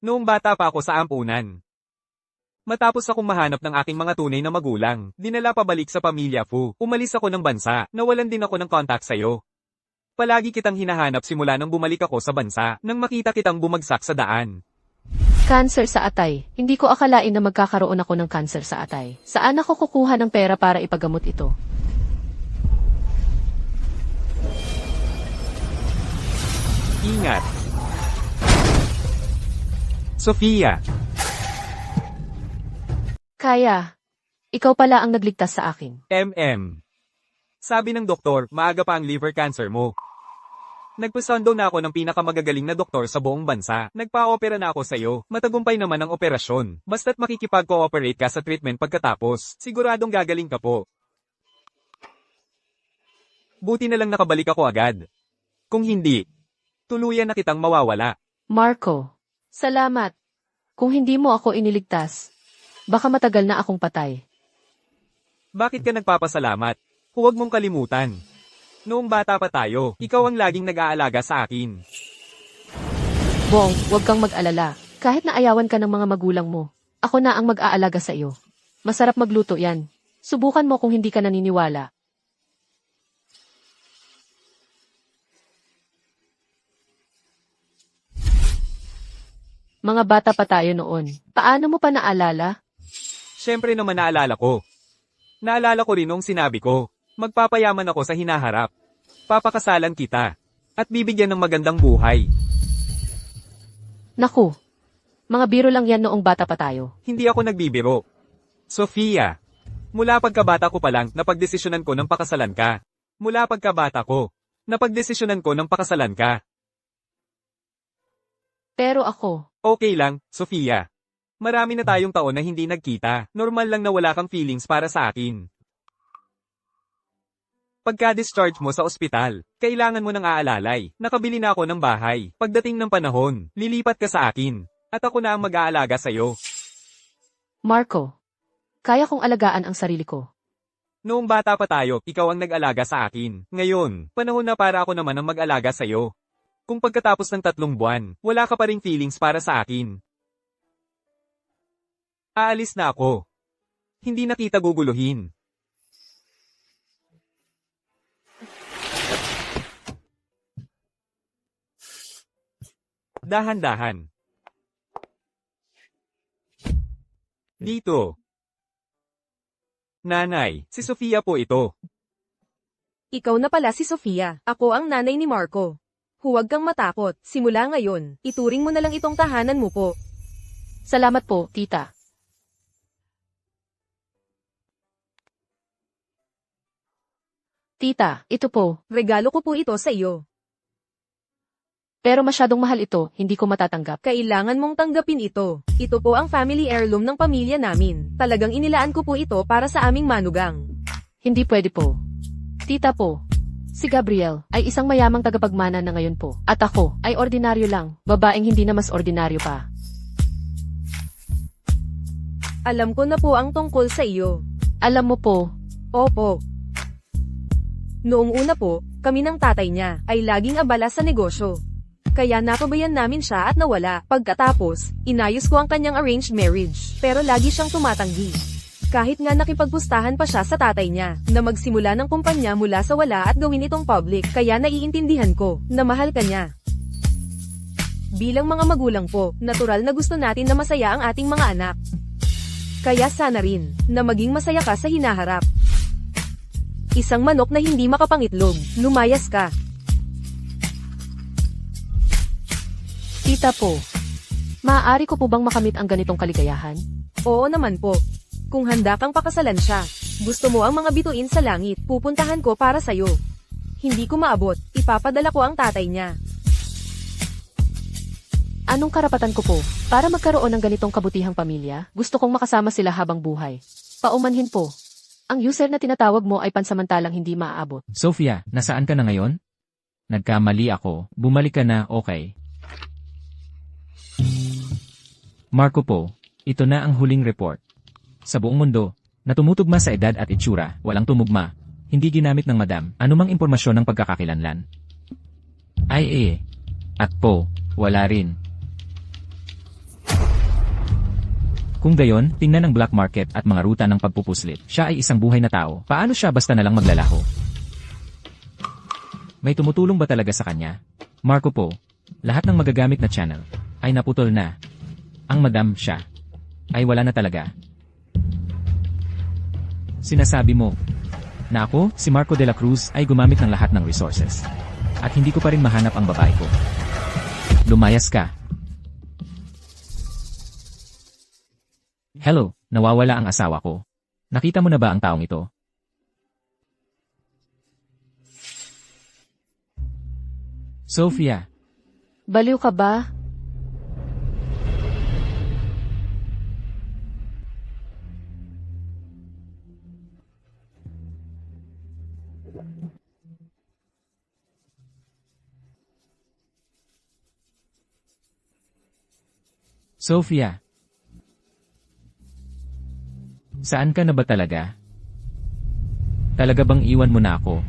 Noong bata pa ako sa ampunan. Matapos akong mahanap ng aking mga tunay na magulang, dinala pabalik sa pamilya Fu. Umalis ako ng bansa, nawalan din ako ng contact sa'yo. Palagi kitang hinahanap simula nang bumalik ako sa bansa, nang makita kitang bumagsak sa daan. Cancer sa atay. Hindi ko akalain na magkakaroon ako ng cancer sa atay. Saan ako kukuha ng pera para ipagamot ito? Ingat. Sophia, Kaya, ikaw pala ang nagligtas sa akin. Sabi ng doktor, maaga pa ang liver cancer mo. Nagpasundo na ako ng pinakamagagaling na doktor sa buong bansa. Nagpa-opera na ako sa'yo. Matagumpay naman ang operasyon. Basta't makikipag-cooperate ka sa treatment pagkatapos, siguradong gagaling ka po. Buti na lang nakabalik ako agad. Kung hindi, tuluyan na kitang mawawala. Marco, salamat. Kung hindi mo ako iniligtas, baka matagal na akong patay. Bakit ka nagpapasalamat? Huwag mong kalimutan. Noong bata pa tayo, ikaw ang laging nag-aalaga sa akin. Bong, huwag kang mag-alala. Kahit naayawan ka ng mga magulang mo, ako na ang mag-aalaga sa iyo. Masarap magluto yan. Subukan mo kung hindi ka naniniwala. Mga bata pa tayo noon. Paano mo pa naalala? Siyempre naman naalala ko. Naalala ko rin nung sinabi ko, magpapayaman ako sa hinaharap. Papakasalan kita. At bibigyan ng magandang buhay. Naku, mga biro lang yan noong bata pa tayo. Hindi ako nagbibiro. Sophia, mula pagkabata ko pa lang, napagdesisyonan ko ng pakasalan ka. Mula pagkabata ko, napagdesisyonan ko ng pakasalan ka. Pero ako, Okay lang, Sophia. Marami na tayong taon na hindi nagkita. Normal lang na wala kang feelings para sa akin. Pagka-discharge mo sa ospital, kailangan mo ng aalalay. Nakabili na ako ng bahay. Pagdating ng panahon, lilipat ka sa akin. At ako na ang mag-aalaga sa'yo. Marco, kaya kong alagaan ang sarili ko. Noong bata pa tayo, ikaw ang nag-alaga sa akin. Ngayon, panahon na para ako naman ang mag-alaga sa'yo. Kung pagkatapos ng 3 buwan, wala ka pa ring feelings para sa akin, aalis na ako. Hindi na kita guguluhin. Dahan-dahan. Dito. Nanay, si Sofia po ito. Ikaw na pala si Sofia. Ako ang nanay ni Marco. Huwag kang matakot. Simula ngayon, ituring mo na lang itong tahanan mo po. Salamat po, tita. Tita, ito po. Regalo ko po ito sa iyo. Pero masyadong mahal ito, hindi ko matatanggap. Kailangan mong tanggapin ito. Ito po ang family heirloom ng pamilya namin. Talagang inilaan ko po ito para sa aming manugang. Hindi pwede po. Tita po. Si Gabriel ay isang mayamang tagapagmana na ngayon po. At ako ay ordinaryo lang, babaeng hindi na mas ordinaryo pa. Alam ko na po ang tungkol sa iyo. Alam mo po, Opo. Noong una po, kami ng tatay niya ay laging abala sa negosyo. Kaya napabayan namin siya at nawala. Pagkatapos, inayos ko ang kanyang arranged marriage. Pero lagi siyang tumatanggi. Kahit nga nakipagpustahan pa siya sa tatay niya, na magsimula ng kumpanya mula sa wala at gawin itong public. Kaya naiintindihan ko, na mahal ka niya. Bilang mga magulang po, natural na gusto natin na masaya ang ating mga anak. Kaya sana rin, na maging masaya ka sa hinaharap. Isang manok na hindi makapangitlog, lumayas ka. tita po. Maaari ko po bang makamit ang ganitong kaligayahan? Oo naman po. Kung handa kang pakasalan siya, gusto mo ang mga bituin sa langit, pupuntahan ko para sayo. Hindi ko maabot, ipapadala ko ang tatay niya. Anong karapatan ko po para magkaroon ng ganitong kabutihang pamilya? Gusto kong makasama sila habang buhay. Paumanhin po. Ang user na tinatawag mo ay pansamantalang hindi maaabot. Sofia, nasaan ka na ngayon? Nagkamali ako. Bumalik ka na, okay. Marco po, ito na ang huling report. Sa buong mundo, na tumutugma sa edad at itsura, walang tumugma, hindi ginamit ng madam, anumang impormasyon ng pagkakakilanlan. Ay at po, wala rin. Kung gayon, tingnan ang black market at mga ruta ng pagpupuslit. Siya ay isang buhay na tao. Paano siya basta na lang maglalaho? May tumutulong ba talaga sa kanya? Marco po, lahat ng magagamit na channel ay naputol na. Ang madam siya ay wala na talaga. Sinasabi mo na ako, si Marco de la Cruz, ay gumamit ng lahat ng resources. At hindi ko pa rin mahanap ang babae ko. Lumayas ka. Hello, nawawala ang asawa ko. Nakita mo na ba ang taong ito? Sofia, Baliw ka ba? Sofia. Saan ka na ba talaga? Talaga bang iwan mo na ako?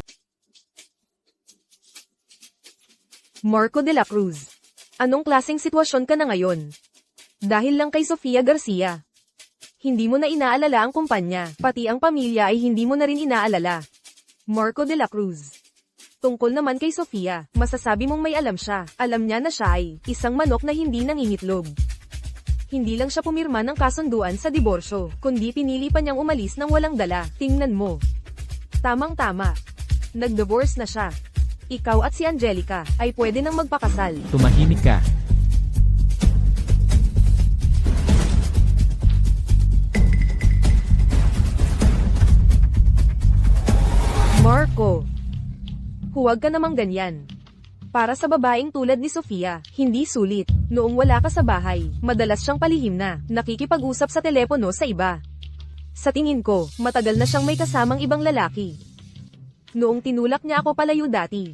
Marco de la Cruz. Anong klaseng sitwasyon ka na ngayon? Dahil lang kay Sofia Garcia. Hindi mo na inaalala ang kumpanya, pati ang pamilya ay hindi mo na rin inaalala. Marco de la Cruz. Tungkol naman kay Sofia, masasabi mong may alam siya. Alam niya na siya ay isang manok na hindi nangingitlog. Hindi lang siya pumirma ng kasunduan sa diborsyo, kundi pinili pa niyang umalis ng walang dala. Tingnan mo. Tamang-tama. Nag-divorce na siya. Ikaw at si Angelica ay pwede nang magpakasal. Tumahimik ka. Marco. Huwag ka namang ganyan. Para sa babaeng tulad ni Sofia, hindi sulit. Noong wala ka sa bahay, madalas siyang palihim na, nakikipag-usap sa telepono sa iba. Sa tingin ko, matagal na siyang may kasamang ibang lalaki. Noong tinulak niya ako palayo dati,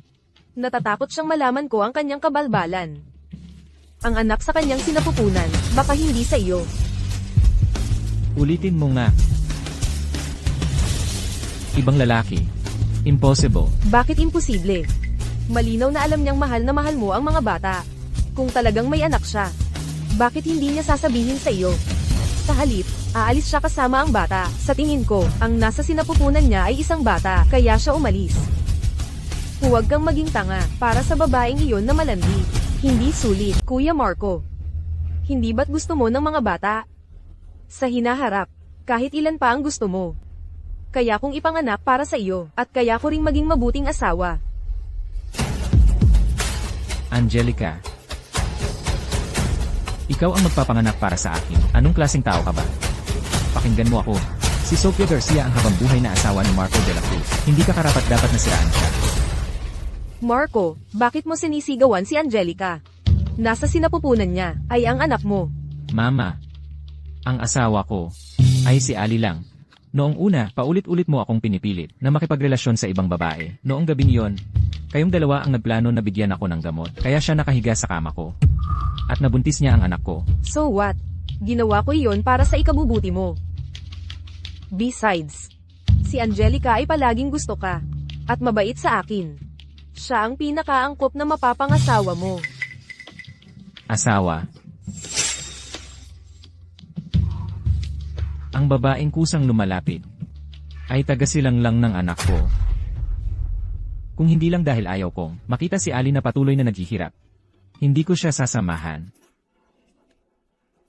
natatakot siyang malaman ko ang kanyang kabalbalan. Ang anak sa kanyang sinapupunan, baka hindi sa iyo. Ulitin mo nga. Ibang lalaki. Impossible. Bakit imposible? Malinaw na alam niyang mahal na mahal mo ang mga bata. Kung talagang may anak siya, bakit hindi niya sasabihin sa iyo? Sa halip, aalis siya kasama ang bata. Sa tingin ko, ang nasa sinapupunan niya ay isang bata, kaya siya umalis. Huwag kang maging tanga, para sa babaeng iyon na malandi. Hindi sulit, Kuya Marco. Hindi ba't gusto mo ng mga bata? Sa hinaharap, kahit ilan pa ang gusto mo. Kaya kong ipanganak para sa iyo, at kaya ko ring maging mabuting asawa. Angelica. Ikaw ang magpapanganak para sa akin. Anong klaseng tao ka ba? Pakinggan mo ako. Si Sofia Garcia ang habangbuhay na asawa ni Marco de la Cruz. Hindi ka karapat-dapat na siraan siya. Marco, bakit mo sinisigawan si Angelica? Nasa sinapupunan niya, ay ang anak mo. Mama, ang asawa ko ay si Ali lang. Noong una, paulit-ulit mo akong pinipilit na makipagrelasyon sa ibang babae. Noong gabing yon, kayong dalawa ang nagplano na bigyan ako ng gamot, kaya siya nakahiga sa kama ko. At nabuntis niya ang anak ko. So what? Ginawa ko iyon para sa ikabubuti mo. Besides, si Angelica ay palaging gusto ka, at mabait sa akin. Siya ang pinakaangkop na mapapangasawa mo. Asawa. Ang babaeng kusang lumalapit ay taga-silang lang ng anak ko. Kung hindi lang dahil ayaw kong makita si Ali na patuloy na naghihirap, hindi ko siya sasamahan.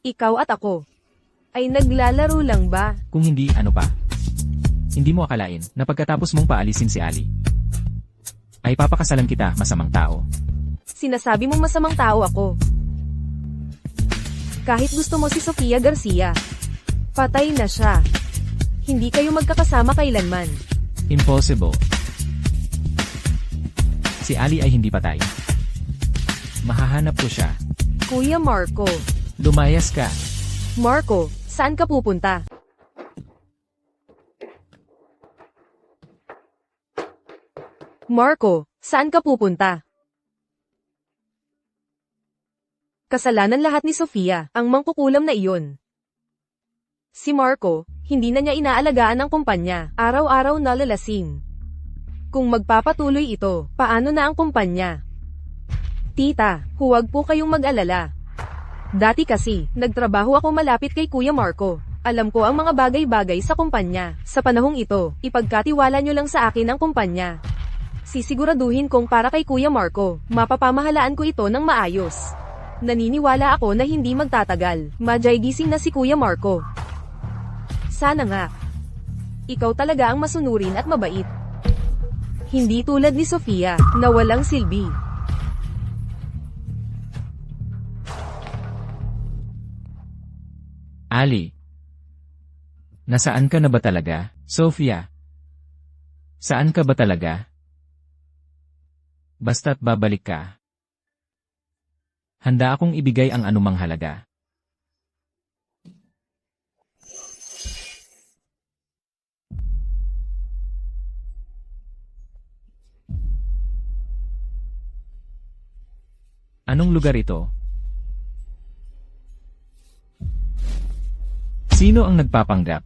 Ikaw at ako ay naglalaro lang ba? Kung hindi, ano pa? Hindi mo akalain na pagkatapos mong paalisin si Ali, ay papakasalan kita, masamang tao. Sinasabi mong masamang tao ako. Kahit gusto mo si Sofia Garcia, patay na siya. Hindi kayo magkakasama kailanman. Impossible. Si Ali ay hindi patay. Mahahanap ko siya. Kuya Marco. Lumayas ka. Marco, saan ka pupunta? Marco, saan ka pupunta? Kasalanan lahat ni Sofia, ang mangkukulam na iyon. Si Marco, hindi na niya inaalagaan ang kumpanya, araw-araw nalalasing. Kung magpapatuloy ito, paano na ang kumpanya? Tita, huwag po kayong mag-alala. Dati kasi, nagtrabaho ako malapit kay Kuya Marco. Alam ko ang mga bagay-bagay sa kumpanya. Sa panahong ito, ipagkatiwala nyo lang sa akin ang kumpanya. Sisiguraduhin kong para kay Kuya Marco, mapapamahalaan ko ito ng maayos. Naniniwala ako na hindi magtatagal, madyay gising na si Kuya Marco. Sana nga. Ikaw talaga ang masunurin at mabait. Hindi tulad ni Sofia, na walang silbi. Ali. Nasaan ka na ba talaga, Sofia? Saan ka ba talaga? Basta't babalik ka. Handa akong ibigay ang anumang halaga. Anong lugar ito? Sino ang nagpapanggap?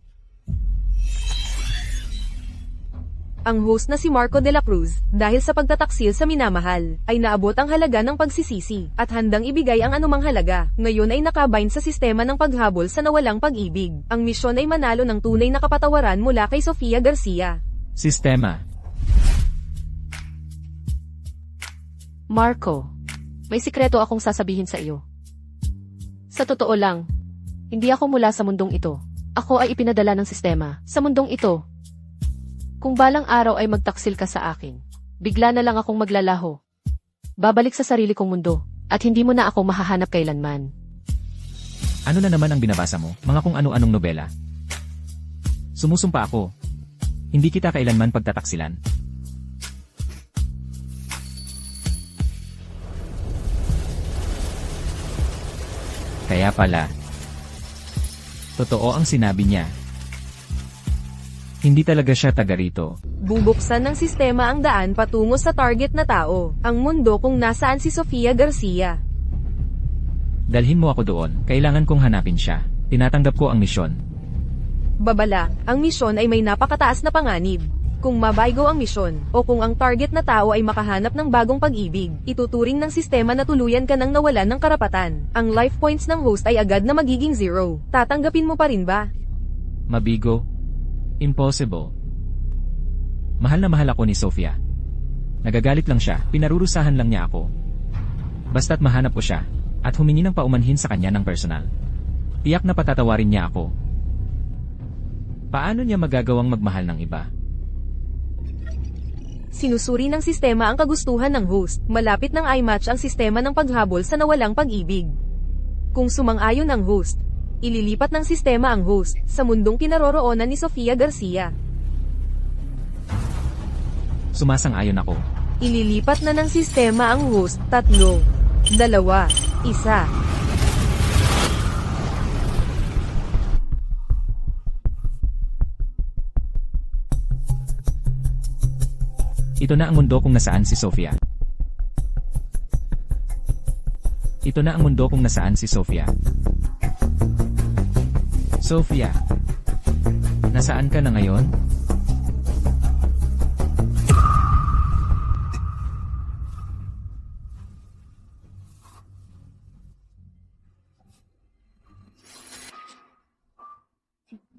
Ang host na si Marco de la Cruz, dahil sa pagtataksil sa minamahal, ay naabot ang halaga ng pagsisisi, at handang ibigay ang anumang halaga. Ngayon ay nakabind sa sistema ng paghabol sa nawalang pag-ibig. Ang misyon ay manalo ng tunay na kapatawaran mula kay Sofia Garcia. Sistema. Marco, may sikreto akong sasabihin sa iyo. Sa totoo lang, hindi ako mula sa mundong ito. Ako ay ipinadala ng sistema sa mundong ito. Kung balang araw ay magtaksil ka sa akin, bigla na lang akong maglalaho. Babalik sa sarili kong mundo, at hindi mo na ako mahahanap kailanman. Ano na naman ang binabasa mo? Mga kung ano-anong nobela. Sumusumpa ako. Hindi kita kailanman pagtataksilan. Kaya pala, totoo ang sinabi niya. Hindi talaga siya taga rito. Bubuksan ng sistema ang daan patungo sa target na tao, ang mundo kung nasaan si Sofia Garcia. Dalhin mo ako doon, kailangan kong hanapin siya. Tinatanggap ko ang misyon. Babala, ang misyon ay may napakataas na panganib. Kung mabaygo ang misyon, o kung ang target na tao ay makahanap ng bagong pag-ibig, ituturing ng sistema na tuluyan ka nang nawalan ng karapatan. Ang life points ng host ay agad na magiging 0. Tatanggapin mo pa rin ba? Mabigo? Impossible. Mahal na mahal ako ni Sofia. Nagagalit lang siya, pinarurusahan lang niya ako. Basta't mahanap ko siya, at humingi ng paumanhin sa kanya ng personal. Tiyak na patatawarin niya ako. Paano niya magagawang magmahal ng iba? Sinusuri ng sistema ang kagustuhan ng host. Malapit ng iMatch ang sistema ng paghabol sa nawalang pag-ibig. Kung sumang-ayon ang host, ililipat ng sistema ang host sa mundong kinaroroonan ni Sofia Garcia. Sumasang-ayon ako. Ililipat na ng sistema ang host. 3, 2, 1. Ito na ang mundo kung nasaan si Sofia. Ito na ang mundo kung nasaan si Sofia. Sofia, nasaan ka na ngayon?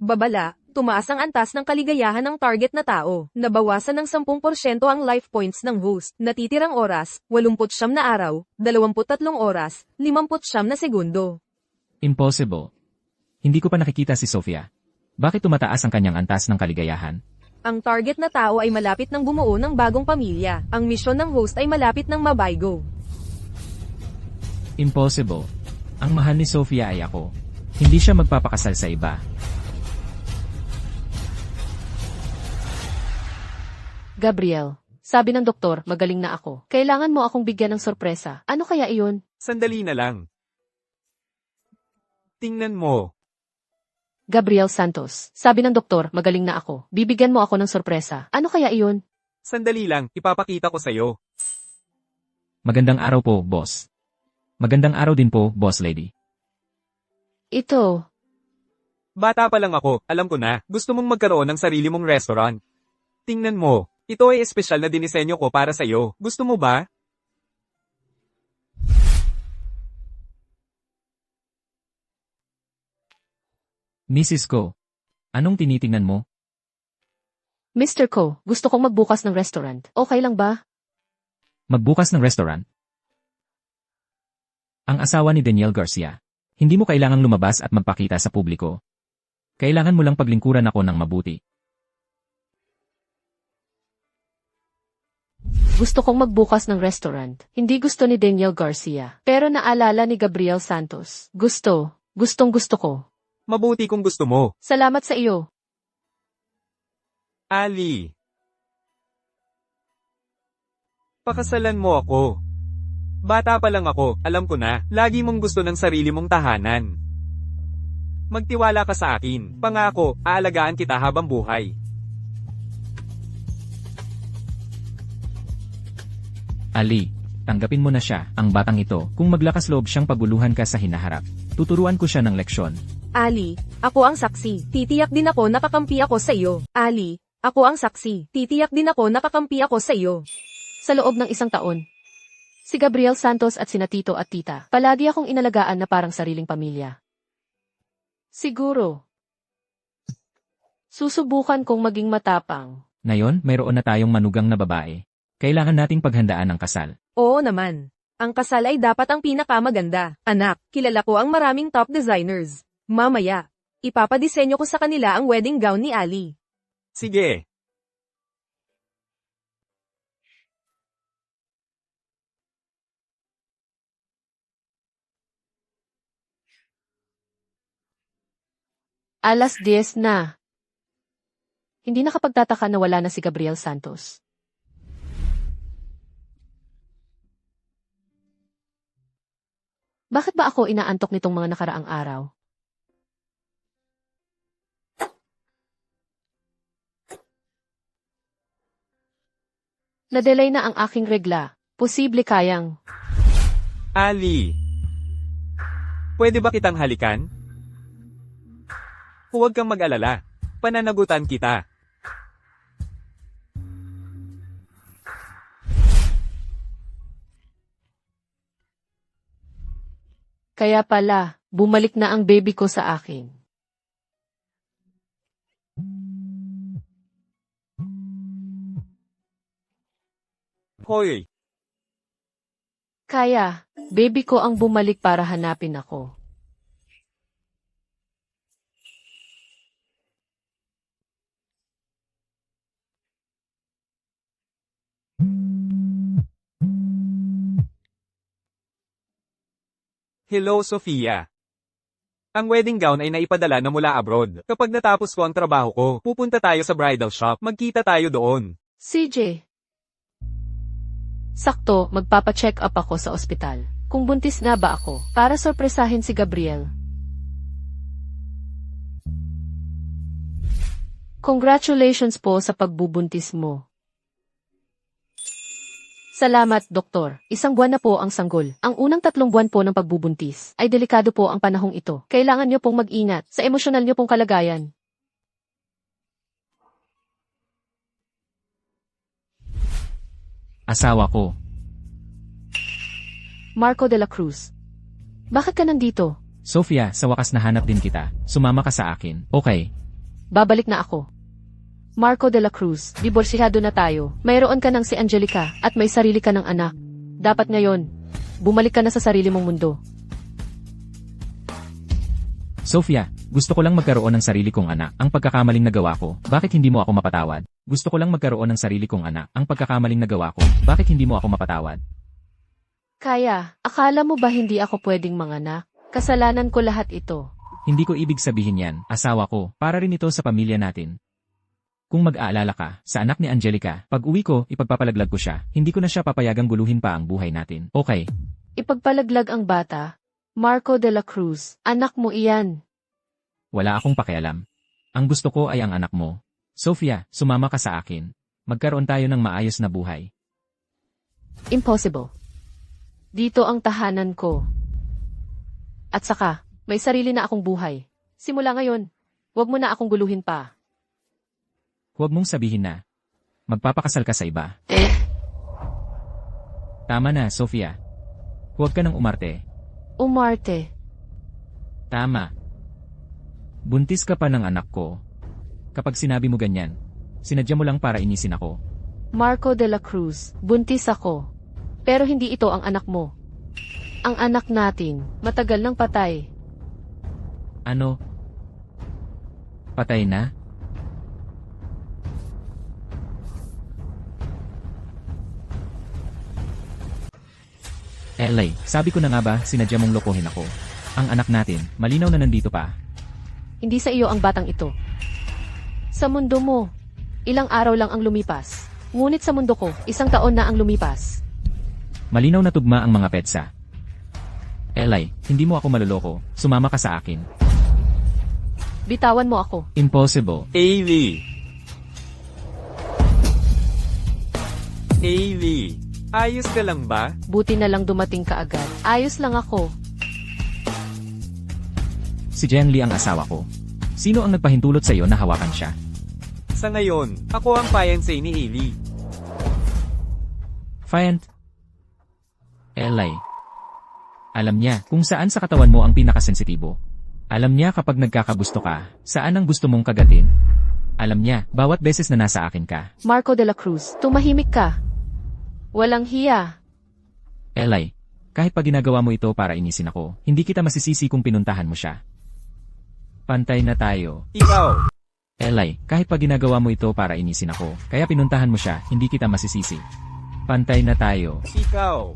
Babala, tumaas ang antas ng kaligayahan ng target na tao. Nabawasan ng 10% ang life points ng host. Natitirang oras, 89 na araw, 23 oras, 59 na segundo. Impossible. Hindi ko pa nakikita si Sofia. Bakit tumataas ang kanyang antas ng kaligayahan? Ang target na tao ay malapit ng bumuo ng bagong pamilya. Ang misyon ng host ay malapit ng mabaygo. Impossible. Ang mahal ni Sofia ay ako. Hindi siya magpapakasal sa iba. Gabriel, sabi ng doktor, magaling na ako. Kailangan mo akong bigyan ng sorpresa. Ano kaya iyon? Sandali na lang. Tingnan mo. Gabriel Santos, sabi ng doktor, magaling na ako. Bibigyan mo ako ng sorpresa. Ano kaya iyon? Sandali lang, ipapakita ko sa'yo. Magandang araw po, boss. Magandang araw din po, boss lady. Ito, Bata pa lang ako, alam ko na, gusto mong magkaroon ng sarili mong restaurant. Tingnan mo, ito ay espesyal na dinisenyo ko para sa'yo. Gusto mo ba? Mrs. Ko, anong tinitingnan mo? Mr. Ko, gusto kong magbukas ng restaurant. Okay lang ba? Magbukas ng restaurant? Ang asawa ni Daniel Garcia. Hindi mo kailangang lumabas at magpakita sa publiko. Kailangan mo lang paglingkuran ako ng mabuti. Gusto kong magbukas ng restaurant. Hindi gusto ni Daniel Garcia. Pero naalala ni Gabriel Santos. Gustong gusto ko. Mabuti kung gusto mo. Salamat sa iyo. Ali. Pakasalan mo ako. Bata pa lang ako, alam ko na, lagi mong gusto ng sarili mong tahanan. Magtiwala ka sa akin, pangako, aalagaan kita habang buhay. Ali, tanggapin mo na siya, ang batang ito, kung maglakas loob siyang paguluhan ka sa hinaharap. Tuturuan ko siya ng leksyon. Ali, ako ang saksi. Titiyak din ako nakakampi ako sa iyo. Ali, ako ang saksi. Titiyak din ako nakakampi ako sa iyo. Sa loob ng 1 taon, si Gabriel Santos at sina tito at tita, palagi akong inalagaan na parang sariling pamilya. Siguro, susubukan kong maging matapang. Ngayon, mayroon na tayong manugang na babae. Kailangan nating paghandaan ang kasal. Oo naman. Ang kasal ay dapat ang pinakamaganda. Anak, kilala ko ang maraming top designers. Mamaya, ipapadisenyo ko sa kanila ang wedding gown ni Ali. Sige. Alas 10 na. Hindi nakapagtataka na wala na si Gabriel Santos. Bakit ba ako inaantok nitong mga nakaraang araw? Nadelay na ang aking regla. Posible kayang. Ali. Pwede ba kitang halikan? Huwag kang mag-alala. Pananagutan kita. Kaya pala, bumalik na ang baby ko sa akin. Hoy. Kaya, baby ko ang bumalik para hanapin ako. Hello, Sofia. Ang wedding gown ay naipadala na mula abroad. Kapag natapos ko ang trabaho ko, pupunta tayo sa bridal shop. Magkita tayo doon. CJ. Sakto, magpapa-check up ako sa ospital. Kung buntis na ba ako, para sorpresahin si Gabriel. Congratulations po sa pagbubuntis mo. Salamat, Doktor. Isang buwan na po ang sanggol. Ang unang 3 buwan po ng pagbubuntis ay delikado po ang panahong ito. Kailangan niyo pong mag-ingat sa emosyonal niyo pong kalagayan. Asawa ko. Marco de la Cruz. Bakit ka nandito? Sofia, sa wakas nahanap din kita. Sumama ka sa akin. Okay. Babalik na ako. Marco de la Cruz, diborsihado na tayo. Mayroon ka ng si Angelica at may sarili ka ng anak. Dapat ngayon, bumalik ka na sa sarili mong mundo. Sofia, gusto ko lang magkaroon ng sarili kong anak. Ang pagkakamaling nagawa ko, bakit hindi mo ako mapatawad? Gusto ko lang magkaroon ng sarili kong anak. Ang pagkakamaling nagawa ko, bakit hindi mo ako mapatawad? Kaya, akala mo ba hindi ako pwedeng manganak? Kasalanan ko lahat ito. Hindi ko ibig sabihin yan, asawa ko, para rin ito sa pamilya natin. Kung mag-aalala ka, sa anak ni Angelica, pag uwi ko, ipagpapalaglag ko siya. Hindi ko na siya papayagang guluhin pa ang buhay natin. Okay. Ipagpalaglag ang bata. Marco de la Cruz, anak mo iyan. Wala akong pakialam. Ang gusto ko ay ang anak mo. Sofia, sumama ka sa akin. Magkaroon tayo ng maayos na buhay. Impossible. Dito ang tahanan ko. At saka, may sarili na akong buhay. Simula ngayon, huwag mo na akong guluhin pa. Huwag mong sabihin na. Magpapakasal ka sa iba. Tama na, Sofia. Huwag ka nang umarte. Umarte. Tama. Buntis ka pa ng anak ko. Kapag sinabi mo ganyan, sinadya mo lang para inisin ako. Marco de la Cruz, buntis ako. Pero hindi ito ang anak mo. Ang anak natin, matagal nang patay. Ano? Patay na? LA, sabi ko na nga ba, sinadya mong lokohin ako. Ang anak natin, malinaw na nandito pa. Hindi sa iyo ang batang ito. Sa mundo mo, ilang araw lang ang lumipas. Ngunit sa mundo ko, 1 taon na ang lumipas. Malinaw na tugma ang mga petsa. LA, hindi mo ako maluloko, sumama ka sa akin. Bitawan mo ako. Impossible. Ailey. Ailey. Ayos ka lang ba? Buti na lang dumating ka agad. Ayos lang ako. Si Jen Lee ang asawa ko. Sino ang nagpahintulot sa iyo na hawakan siya? Sa ngayon, ako ang fiancé ni Ailey. Fiant. LA. Alam niya kung saan sa katawan mo ang pinakasensitibo. Alam niya kapag nagkakagusto ka, saan ang gusto mong kagatin. Alam niya, bawat beses na nasa akin ka. Marco de la Cruz, tumahimik ka. Walang hiya. LA. Kahit pa ginagawa mo ito para inisin ako, hindi kita masisisi kung pinuntahan mo siya. Pantay na tayo. Ikaw. LA. Kahit pa ginagawa mo ito para inisin ako, kaya pinuntahan mo siya, hindi kita masisisi. Pantay na tayo. Ikaw.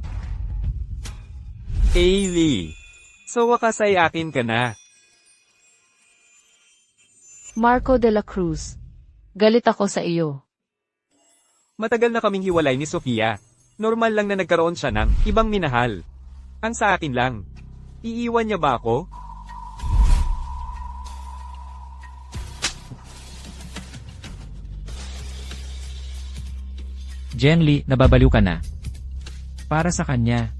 Ailey. Sa wakas ay akin ka na. Marco de la Cruz, galit ako sa iyo. Matagal na kaming hiwalay ni Sofia. Normal lang na nagkaroon siya ng ibang minahal. Ang sa akin lang. Iiwan niya ba ako? Jen Lee, nababaliw ka na. Para sa kanya,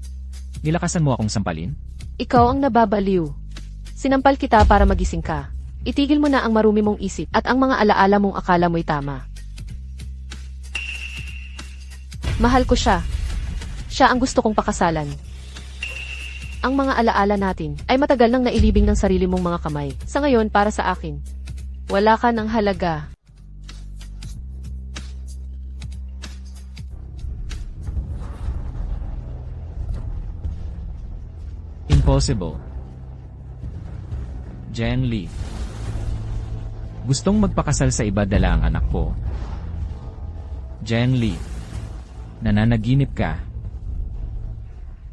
nilakasan mo akong sampalin? Ikaw ang nababaliw. Sinampal kita para magising ka. Itigil mo na ang marumi mong isip at ang mga alaala mong akala mo'y tama. Mahal ko siya. Siya ang gusto kong pakasalan. Ang mga alaala natin ay matagal nang nailibing ng sarili mong mga kamay. Sa ngayon, para sa akin, wala ka ng halaga. Impossible. Jen Lee. Gustong magpakasal sa iba dala ang anak ko. Jen Lee. Nananaginip ka.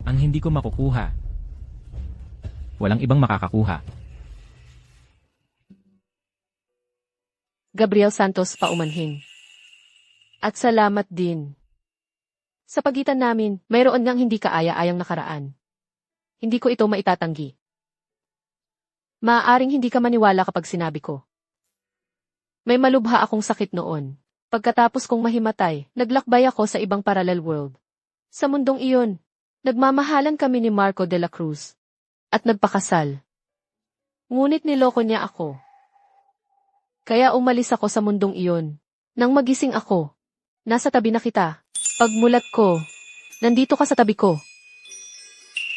Ang hindi ko makukuha. Walang ibang makakakuha. Gabriel Santos paumanhin. At salamat din. Sa pagitan namin, mayroon ngang hindi kaaya-ayang nakaraan. Hindi ko ito maitatanggi. Maaaring hindi ka maniwala kapag sinabi ko. May malubha akong sakit noon. Pagkatapos kong mahimatay, naglakbay ako sa ibang parallel world. Sa mundong iyon, nagmamahalan kami ni Marco de la Cruz. At nagpakasal. Ngunit niloko niya ako. Kaya umalis ako sa mundong iyon. Nang magising ako, nasa tabi na kita. Pagmulat ko, nandito ka sa tabi ko.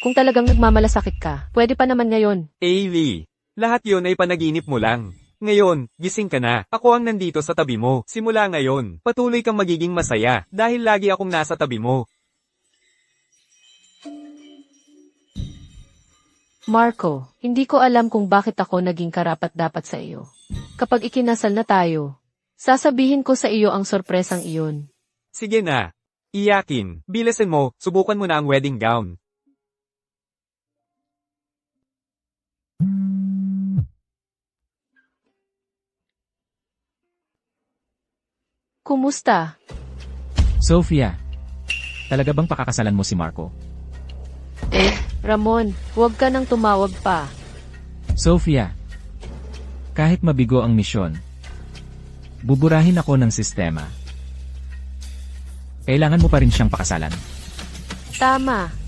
Kung talagang nagmamalasakit ka, pwede pa naman ngayon. Ailey, lahat yun ay panaginip mo lang. Ngayon, gising ka na. Ako ang nandito sa tabi mo. Simula ngayon, patuloy kang magiging masaya dahil lagi akong nasa tabi mo. Marco, hindi ko alam kung bakit ako naging karapat-dapat sa iyo. Kapag ikinasal na tayo, sasabihin ko sa iyo ang sorpresang iyon. Sige na. Iyakin, bilisin mo, subukan mo na ang wedding gown. Kumusta? Sophia. Talaga bang pakakasalan mo si Marco? Ramon, huwag ka nang tumawag pa. Sophia. Kahit mabigo ang misyon, buburahin ako ng sistema. Kailangan mo pa rin siyang pakasalan. Tama.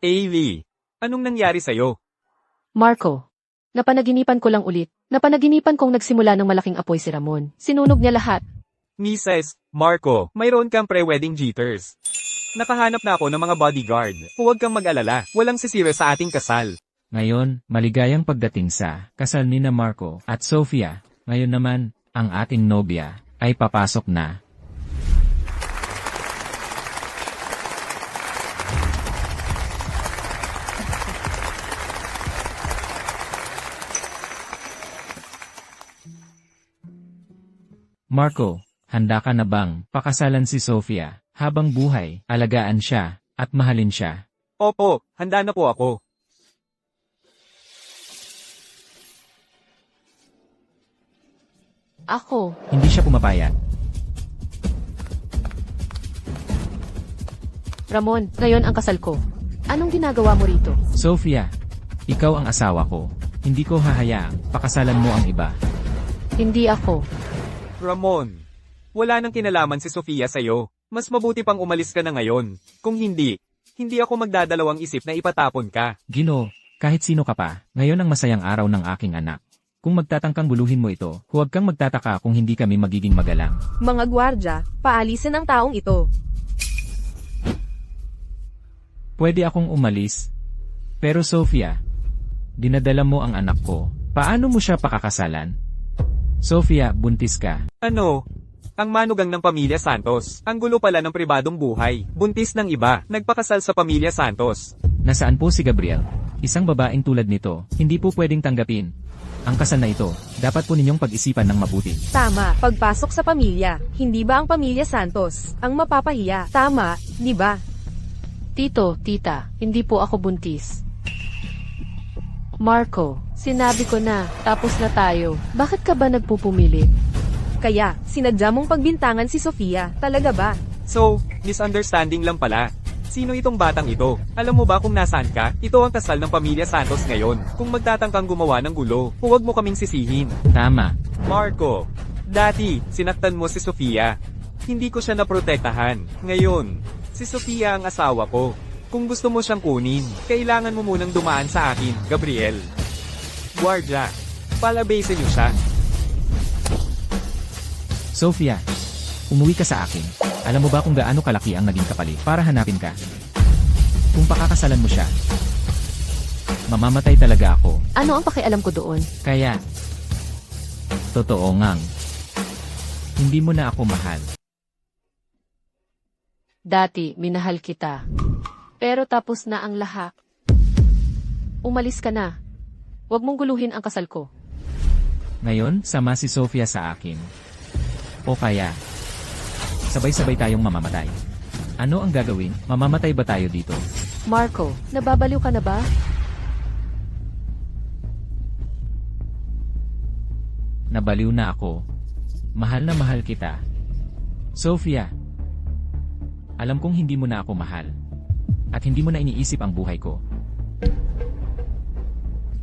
Ailey, anong nangyari sa'yo? Marco, napanaginipan ko lang ulit. Napanaginipan kong nagsimula ng malaking apoy si Ramon. Sinunog niya lahat. Mrs. Marco, mayroon kang pre-wedding jitters. Nakahanap na ako ng mga bodyguard. Huwag kang mag-alala, walang sisira sa ating kasal. Ngayon, maligayang pagdating sa kasal ni na Marco at Sophia. Ngayon naman, ang ating nobya ay papasok na. Marco, handa ka na bang pakasalan si Sophia habang buhay, alagaan siya, at mahalin siya? Opo, handa na po ako. Ako, Hindi siya pumapayag. Ramon, ngayon ang kasal ko. Anong ginagawa mo rito? Sophia, ikaw ang asawa ko. Hindi ko hahayaang pakasalan mo ang iba. Hindi ako. Ramon, wala nang kinalaman si Sofia sa'yo. Mas mabuti pang umalis ka na ngayon. Kung hindi, hindi ako magdadalawang isip na ipatapon ka. Gino, kahit sino ka pa, ngayon ang masayang araw ng aking anak. Kung magtatangkang buluhin mo ito, huwag kang magtataka kung hindi kami magiging magalang. Mga gwardya, paalisin ang taong ito. Pwede akong umalis. Pero Sophia, dinadala mo ang anak ko. Paano mo siya pakakasalan? Sophia, buntis ka. Ano? Ang manugang ng pamilya Santos. Ang gulo pala ng pribadong buhay. Buntis ng iba. Nagpakasal sa pamilya Santos. Nasaan po si Gabriel? Isang babaeng tulad nito, hindi po pwedeng tanggapin. Ang kasal na ito, dapat po ninyong pag-isipan ng mabuti. Tama, pagpasok sa pamilya, hindi ba ang pamilya Santos ang mapapahiya? Tama, di ba? Tito, tita, hindi po ako buntis. Marco, sinabi ko na, tapos na tayo. Bakit ka ba nagpupumilit? Kaya, sinadya mong pagbintangan si Sofia, talaga ba? So, misunderstanding lang pala. Sino itong batang ito? Alam mo ba kung nasaan ka? Ito ang kasal ng pamilya Santos ngayon. Kung magtatangkang gumawa ng gulo, huwag mo kaming sisihin. Tama. Marco, Dati, sinaktan mo si Sofia. Hindi ko siya naprotektahan. Ngayon, si Sofia ang asawa ko. Kung gusto mo siyang kunin, kailangan mo munang dumaan sa akin, Gabriel. Guardia, palabasin niyo siya. Sofia, umuwi ka sa akin. Alam mo ba kung gaano kalaki ang naging kapalit para hanapin ka? Kung pakakasalan mo siya, mamamatay talaga ako. Ano ang pakialam ko doon? Kaya, totoo ngang, hindi mo na ako mahal. Dati, minahal kita. Pero tapos na ang lahat. Umalis ka na. Huwag mong guluhin ang kasal ko. Ngayon, sama si Sofia sa akin. O kaya, sabay-sabay tayong mamamatay. Ano ang gagawin? Mamamatay ba tayo dito? Marco, nababaliw ka na ba? Nabaliw na ako. Mahal na mahal kita. Sofia, alam kong hindi mo na ako mahal. At hindi mo na iniisip ang buhay ko.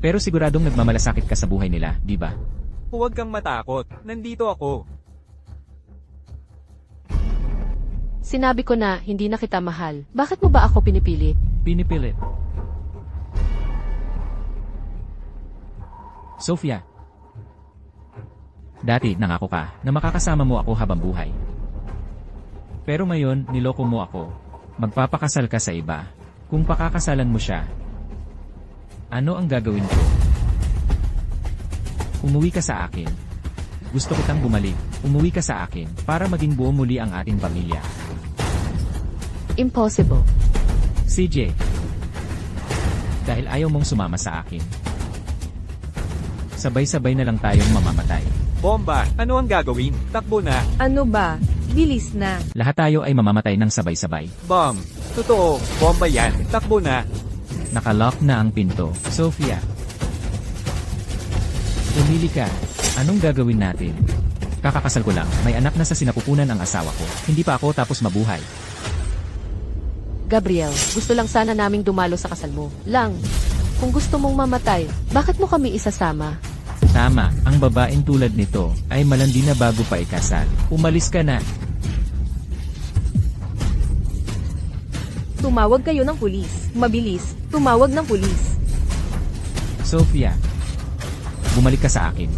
Pero siguradong nagmamalasakit ka sa buhay nila, di ba? Huwag kang matakot. Nandito ako. Sinabi ko na hindi na kita mahal. Bakit mo ba ako pinipilit? Pinipilit. Sofia, dati nangako ka na makakasama mo ako habang buhay. Pero ngayon, niloko mo ako. Magpapakasal ka sa iba. Kung pakakasalan mo siya, ano ang gagawin ko? Umuwi ka sa akin. Gusto kitang bumalik. Umuwi ka sa akin para maging buo muli ang ating pamilya. Impossible. CJ, dahil ayaw mong sumama sa akin, sabay-sabay na lang tayong mamamatay. Bomba, ano ang gagawin? Takbo na. Ano ba? Bilis na. Lahat tayo ay mamamatay ng sabay-sabay. Bomb. Totoo, bomba yan. Takbo na. Nakalock na ang pinto. Sofia, pumili ka. Anong gagawin natin? Kakakasal ko lang. May anak na sa sinapupunan ang asawa ko. Hindi pa ako tapos mabuhay. Gabriel, gusto lang sana naming dumalo sa kasal mo. Lang, kung gusto mong mamatay, bakit mo kami isasama? Tama, ang babaeng tulad nito ay malandi na bago pa ikasal. Umalis ka na. Tumawag kayo ng pulis. Mabilis, tumawag ng pulis. Sofia, bumalik ka sa akin.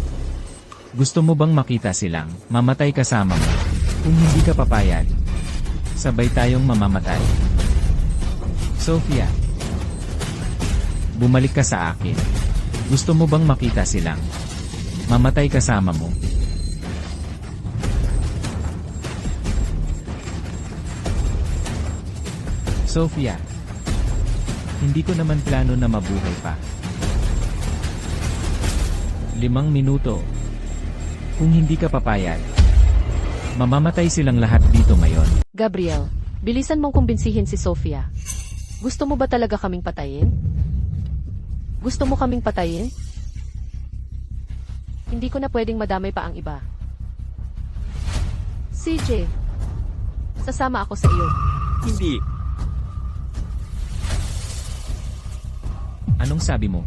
Gusto mo bang makita silang mamatay kasama mo? Kung hindi ka papayag, sabay tayong mamamatay. Sofia, bumalik ka sa akin. Gusto mo bang makita silang mamatay kasama mo? Sofia, hindi ko naman plano na mabuhay pa. 5 minuto. Kung hindi ka papayag, mamamatay silang lahat dito ngayon. Gabriel, bilisan mong kumbinsihin si Sofia. Gusto mo ba talaga kaming patayin? Gusto mo kaming patayin? Hindi ko na pwedeng madamay pa ang iba. CJ, sasama ako sa iyo. Hindi. Anong sabi mo?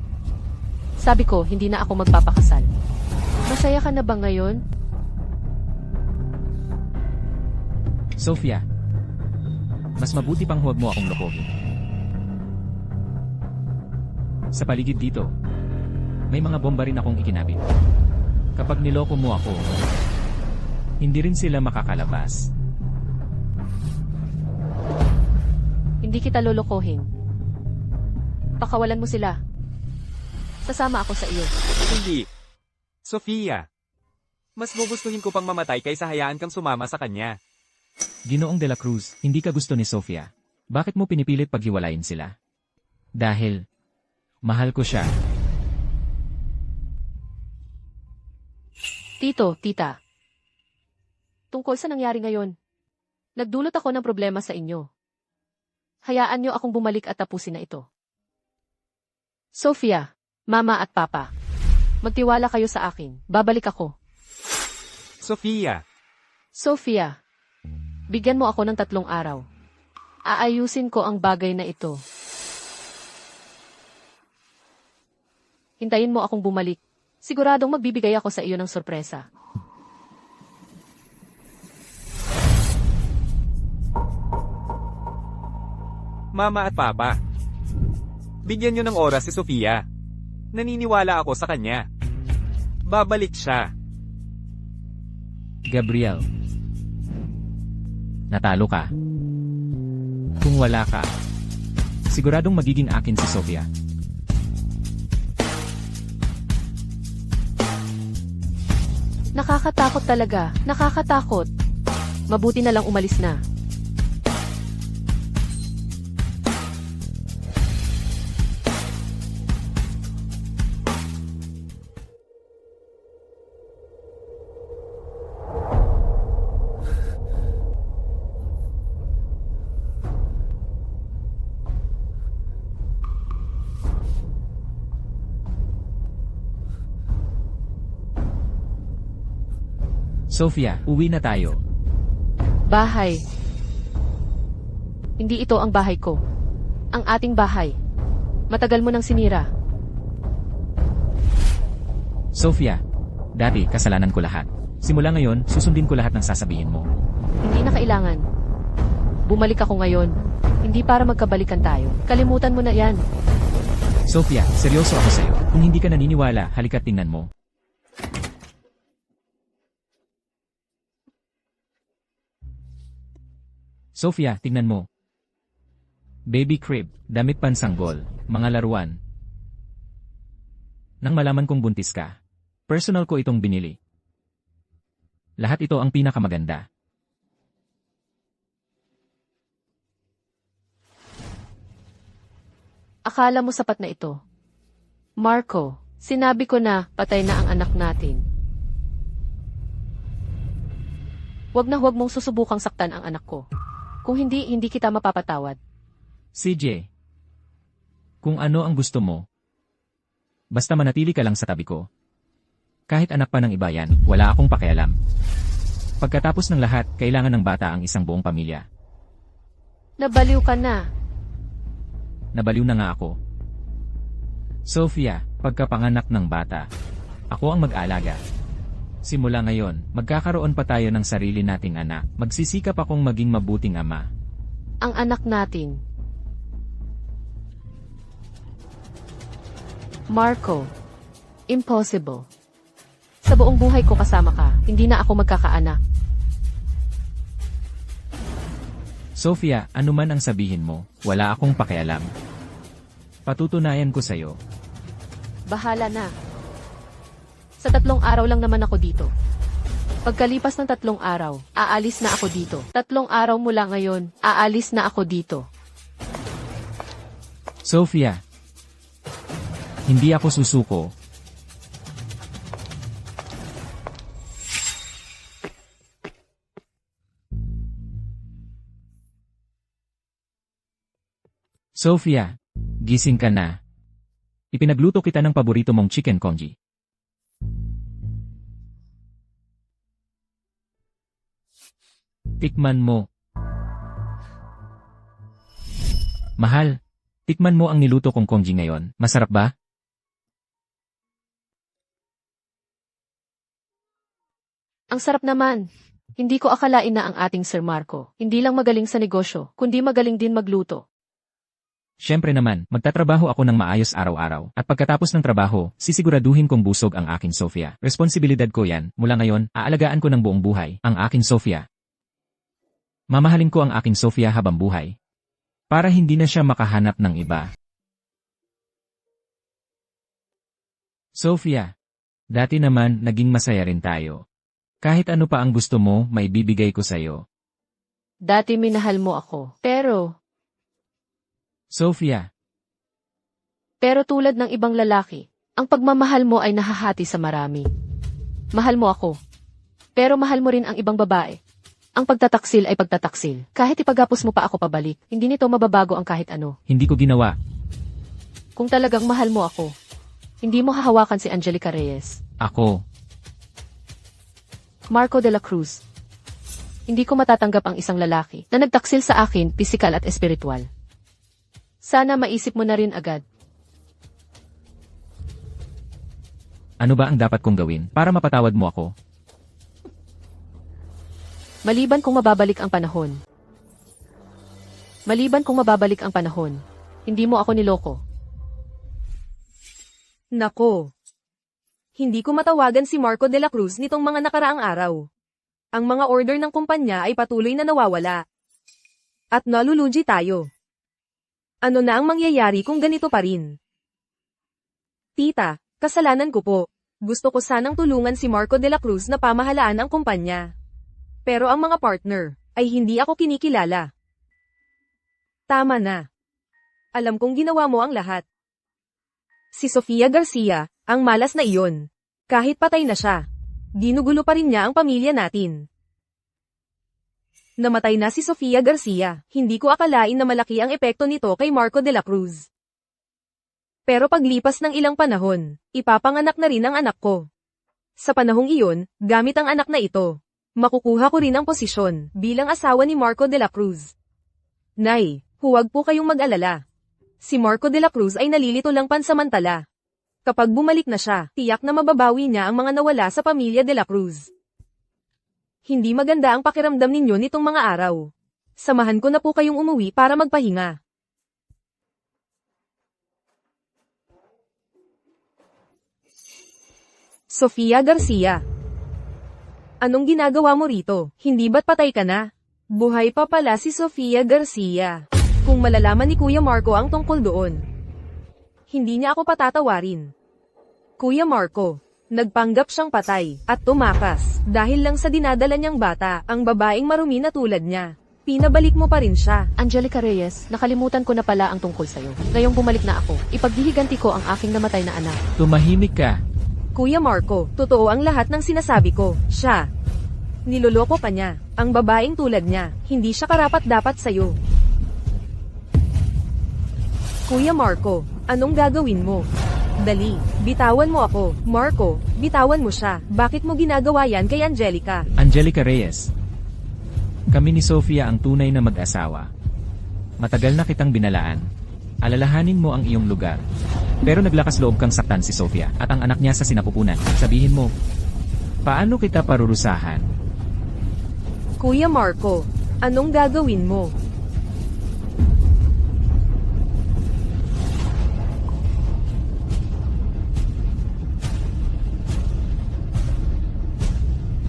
Sabi ko, hindi na ako magpapakasal. Masaya ka na ba ngayon? Sofia, mas mabuti pang huwag mo akong lokohin. Sa paligid dito, may mga bomba rin akong ikinabit. Kapag niloko mo ako, hindi rin sila makakalabas. Hindi kita lolokohin. Pakawalan mo sila. Sasama ako sa iyo. Hindi. Sofia. Mas gugustuhin ko pang mamatay kaysa hayaan kang sumama sa kanya. Ginoong de la Cruz, hindi ka gusto ni Sofia. Bakit mo pinipilit paghiwalayin sila? Dahil mahal ko siya. Tito, tita. Tungkol sa nangyari ngayon, nagdulot ako ng problema sa inyo. Hayaan niyo akong bumalik at tapusin na ito. Sofia, mama at papa, magtiwala kayo sa akin. Babalik ako. Sofia. Sofia, bigyan mo ako ng 3 araw. Aayusin ko ang bagay na ito. Hintayin mo akong bumalik. Siguradong magbibigay ako sa iyo ng sorpresa. Mama at Papa. Bigyan niyo ng oras si Sofia. Naniniwala ako sa kanya. Babalik siya. Gabriel. Natalo ka. Kung wala ka, siguradong magiging akin si Sofia. Nakakatakot talaga. Nakakatakot. Mabuti na lang umalis na. Sofia, uwi na tayo. Bahay. Hindi ito ang bahay ko. Ang ating bahay. Matagal mo nang sinira. Sofia, dati kasalanan ko lahat. Simula ngayon, susundin ko lahat ng sasabihin mo. Hindi na kailangan. Bumalik ako ngayon. Hindi para magkabalikan tayo. Kalimutan mo na yan. Sofia, seryoso ako sa'yo. Kung hindi ka naniniwala, halika't tingnan mo. Sofia, tingnan mo. Baby crib, damit pansanggol, mga laruan. Nang malaman kong buntis ka, personal ko itong binili. Lahat ito ang pinakamaganda. Akala mo sapat na ito. Marco, sinabi ko na patay na ang anak natin. Huwag mong susubukang saktan ang anak ko. Kung hindi kita mapapatawad. CJ, kung ano ang gusto mo, basta manatili ka lang sa tabi ko. Kahit anak pa ng iba yan, wala akong pakialam. Pagkatapos ng lahat, kailangan ng bata ang isang buong pamilya. Nabaliw ka na. Nabaliw na nga ako. Sofia, pagkapanganak ng bata, ako ang mag-alaga. Simula ngayon, magkakaroon pa tayo ng sarili nating anak. Magsisikap akong maging mabuting ama. Ang anak natin. Marco, impossible. Sa buong buhay ko kasama ka, hindi na ako magkakaanak. Sofia, ano man ang sabihin mo, wala akong pakialam. Patutunayan ko sa'yo. Bahala na. Sa 3 araw lang naman ako dito. Pagkalipas ng 3 araw, aalis na ako dito. 3 araw mula ngayon, aalis na ako dito. Sofia, hindi ako susuko. Sofia, gising ka na. Ipinagluto kita ng paborito mong chicken congee. Tikman mo. Mahal, tikman mo ang niluto kong congee ngayon. Masarap ba? Ang sarap naman. Hindi ko akalain na ang ating Sir Marco, hindi lang magaling sa negosyo, kundi magaling din magluto. Siyempre naman, magtatrabaho ako ng maayos araw-araw. At pagkatapos ng trabaho, sisiguraduhin kong busog ang aking Sofia. Responsibilidad ko yan. Mula ngayon, aalagaan ko ng buong buhay ang aking Sofia. Mamahalin ko ang aking Sofia habang buhay. Para hindi na siya makahanap ng iba. Sofia, dati naman naging masaya rin tayo. Kahit ano pa ang gusto mo, may bibigay ko sa'yo. Dati minahal mo ako, Sofia, pero tulad ng ibang lalaki, ang pagmamahal mo ay nahahati sa marami. Mahal mo ako, pero mahal mo rin ang ibang babae. Ang pagtataksil ay pagtataksil. Kahit ipagapos mo pa ako pabalik, hindi nito mababago ang kahit ano. hindi ko ginawa. Kung talagang mahal mo ako, hindi mo hahawakan si Angelica Reyes. Ako, Marco de la Cruz. Hindi ko matatanggap ang isang lalaki na nagtaksil sa akin, pisikal at espiritual. Sana maisip mo na rin agad. ano ba ang dapat kong gawin para mapatawad mo ako? Maliban kung mababalik ang panahon. Maliban kung mababalik ang panahon. Hindi mo ako niloko. Nako. Hindi ko matawagan si Marco de la Cruz nitong mga nakaraang araw. Ang mga order ng kumpanya ay patuloy na nawawala. At nalulugi tayo. Ano na ang mangyayari kung ganito pa rin? Tita, kasalanan ko po. Gusto ko sanang tulungan si Marco de la Cruz na pamahalaan ang kumpanya. Pero ang mga partner ay hindi ako kinikilala. Tama na. Alam kong ginawa mo ang lahat. Si Sofia Garcia, ang malas na iyon. Kahit patay na siya, ginugulo pa rin niya ang pamilya natin. Namatay na si Sofia Garcia, hindi ko akalain na malaki ang epekto nito kay Marco de la Cruz. Pero paglipas ng ilang panahon, ipapanganak na rin ang anak ko. Sa panahong iyon, gamit ang anak na ito, makukuha ko rin ang posisyon bilang asawa ni Marco de la Cruz. Nay, huwag po kayong mag-alala. Si Marco de la Cruz ay nalilito lang pansamantala. Kapag bumalik na siya, tiyak na mababawi niya ang mga nawala sa pamilya de la Cruz. Hindi maganda ang pakiramdam ninyo nitong mga araw. Samahan ko na po kayong umuwi para magpahinga. Sofia Garcia. Anong ginagawa mo rito? Hindi ba't patay ka na? Buhay pa pala si Sofia Garcia. Kung malalaman ni Kuya Marco ang tungkol doon, hindi niya ako patatawarin. Kuya Marco, nagpanggap siyang patay at tumakas dahil lang sa dinadala niyang bata, ang babaeng marumi na tulad niya. Pinabalik mo pa rin siya. Angelica Reyes, nakalimutan ko na pala ang tungkol sa'yo. Ngayong bumalik na ako, ipaghihiganti ko ang aking namatay na anak. Tumahimik ka. Kuya Marco, totoo ang lahat ng sinasabi ko. Siya. Niloloko ka niya. Ang babaeng tulad niya, hindi siya karapat-dapat sa'yo. Kuya Marco, anong gagawin mo? Dali, bitawan mo ako. Marco, bitawan mo siya. Bakit mo ginagawa yan kay Angelica? Angelica Reyes. Kami ni Sofia ang tunay na mag-asawa. Matagal na kitang binalaan. Alalahanin mo ang iyong lugar. Pero naglakas loob kang saktan si Sofia at ang anak niya sa sinapupunan. Sabihin mo, paano kita parurusahan? Kuya Marco, anong gagawin mo?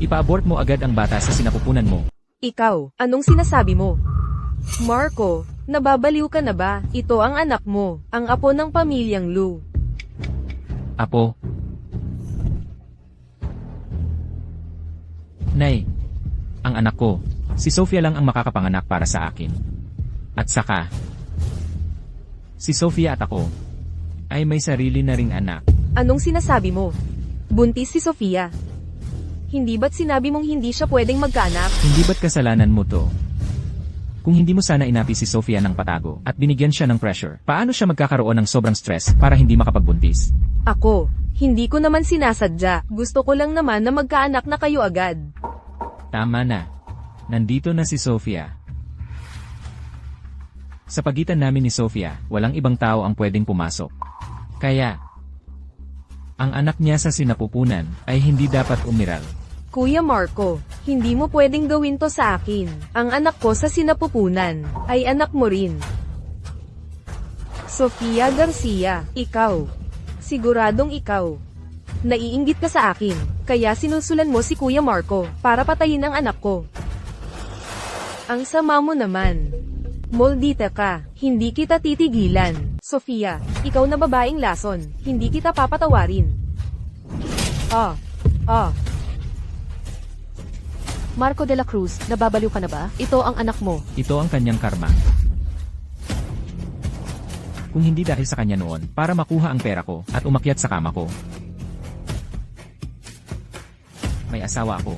Ipa-abort mo agad ang bata sa sinapupunan mo. Ikaw, anong sinasabi mo? Marco, nababaliw ka na ba? Ito ang anak mo, ang apo ng pamilyang Lu. Apo. Nay, ang anak ko, si Sofia lang ang makakapanganak para sa akin. At saka, si Sofia at ako, ay may sarili na ring anak. Anong sinasabi mo? Buntis si Sofia. Hindi ba't sinabi mong hindi siya pwedeng magkaanak? Hindi ba't kasalanan mo to? Kung hindi mo sana inapi si Sofia ng patago at binigyan siya ng pressure, paano siya magkakaroon ng sobrang stress para hindi makapagbuntis? Ako, hindi ko naman sinasadya. Gusto ko lang naman na magkaanak na kayo agad. Tama na. Nandito na si Sofia. Sa pagitan namin ni Sofia, walang ibang tao ang pwedeng pumasok. Kaya, ang anak niya sa sinapupunan ay hindi dapat umiral. Kuya Marco, hindi mo pwedeng gawin to sa akin. Ang anak ko sa sinapupunan, ay anak mo rin. Sofia Garcia, ikaw. Siguradong ikaw. Naiinggit ka sa akin, kaya sinusulan mo si Kuya Marco, para patayin ang anak ko. Ang sama mo naman. Moldita ka, hindi kita titigilan. Sofia, ikaw na babaeng lason, hindi kita papatawarin. Marco de la Cruz, nababaliw ka na ba? Ito ang anak mo. Ito ang kanyang karma. Kung hindi dahil sa kanya noon, para makuha ang pera ko at umakyat sa kama ko. May asawa ako.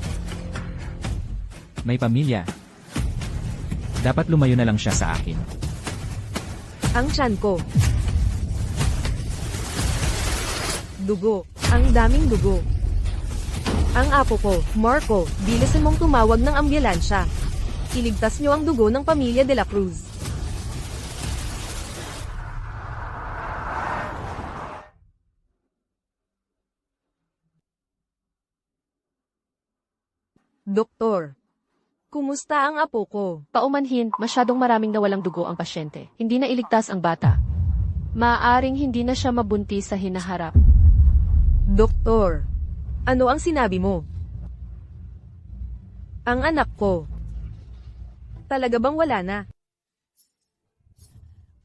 May pamilya. Dapat lumayo na lang siya sa akin. Ang tiyan ko. Dugo. Ang daming dugo. Ang apo ko, Marco, bilisan mong tumawag ng ambulansya. Iligtas niyo ang dugo ng pamilya de la Cruz. Doktor. Kumusta ang apo ko? Paumanhin, masyadong maraming nawalang dugo ang pasyente. Hindi na iligtas ang bata. Maaaring hindi na siya mabuntis sa hinaharap. Doktor, ano ang sinabi mo? Ang anak ko. Talaga bang wala na?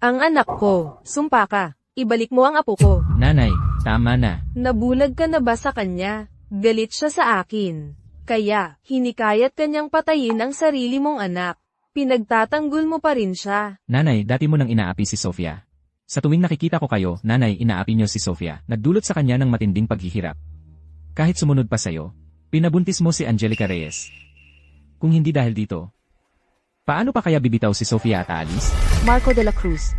Ang anak ko, sumpa ka. Ibalik mo ang apo ko. Nanay, tama na. Nabulag ka na ba sa kanya? Galit siya sa akin. Kaya, hinikayat kanyang patayin ang sarili mong anak. Pinagtatanggol mo pa rin siya. Nanay, dati mo nang inaapi si Sofia. Sa tuwing nakikita ko kayo, nanay, inaapi niyo si Sofia. Nagdulot sa kanya ng matinding paghihirap. Kahit sumunod pa sa'yo, pinabuntis mo si Angelica Reyes. Kung hindi dahil dito, paano pa kaya bibitaw si Sofia at aalis? Marco de la Cruz.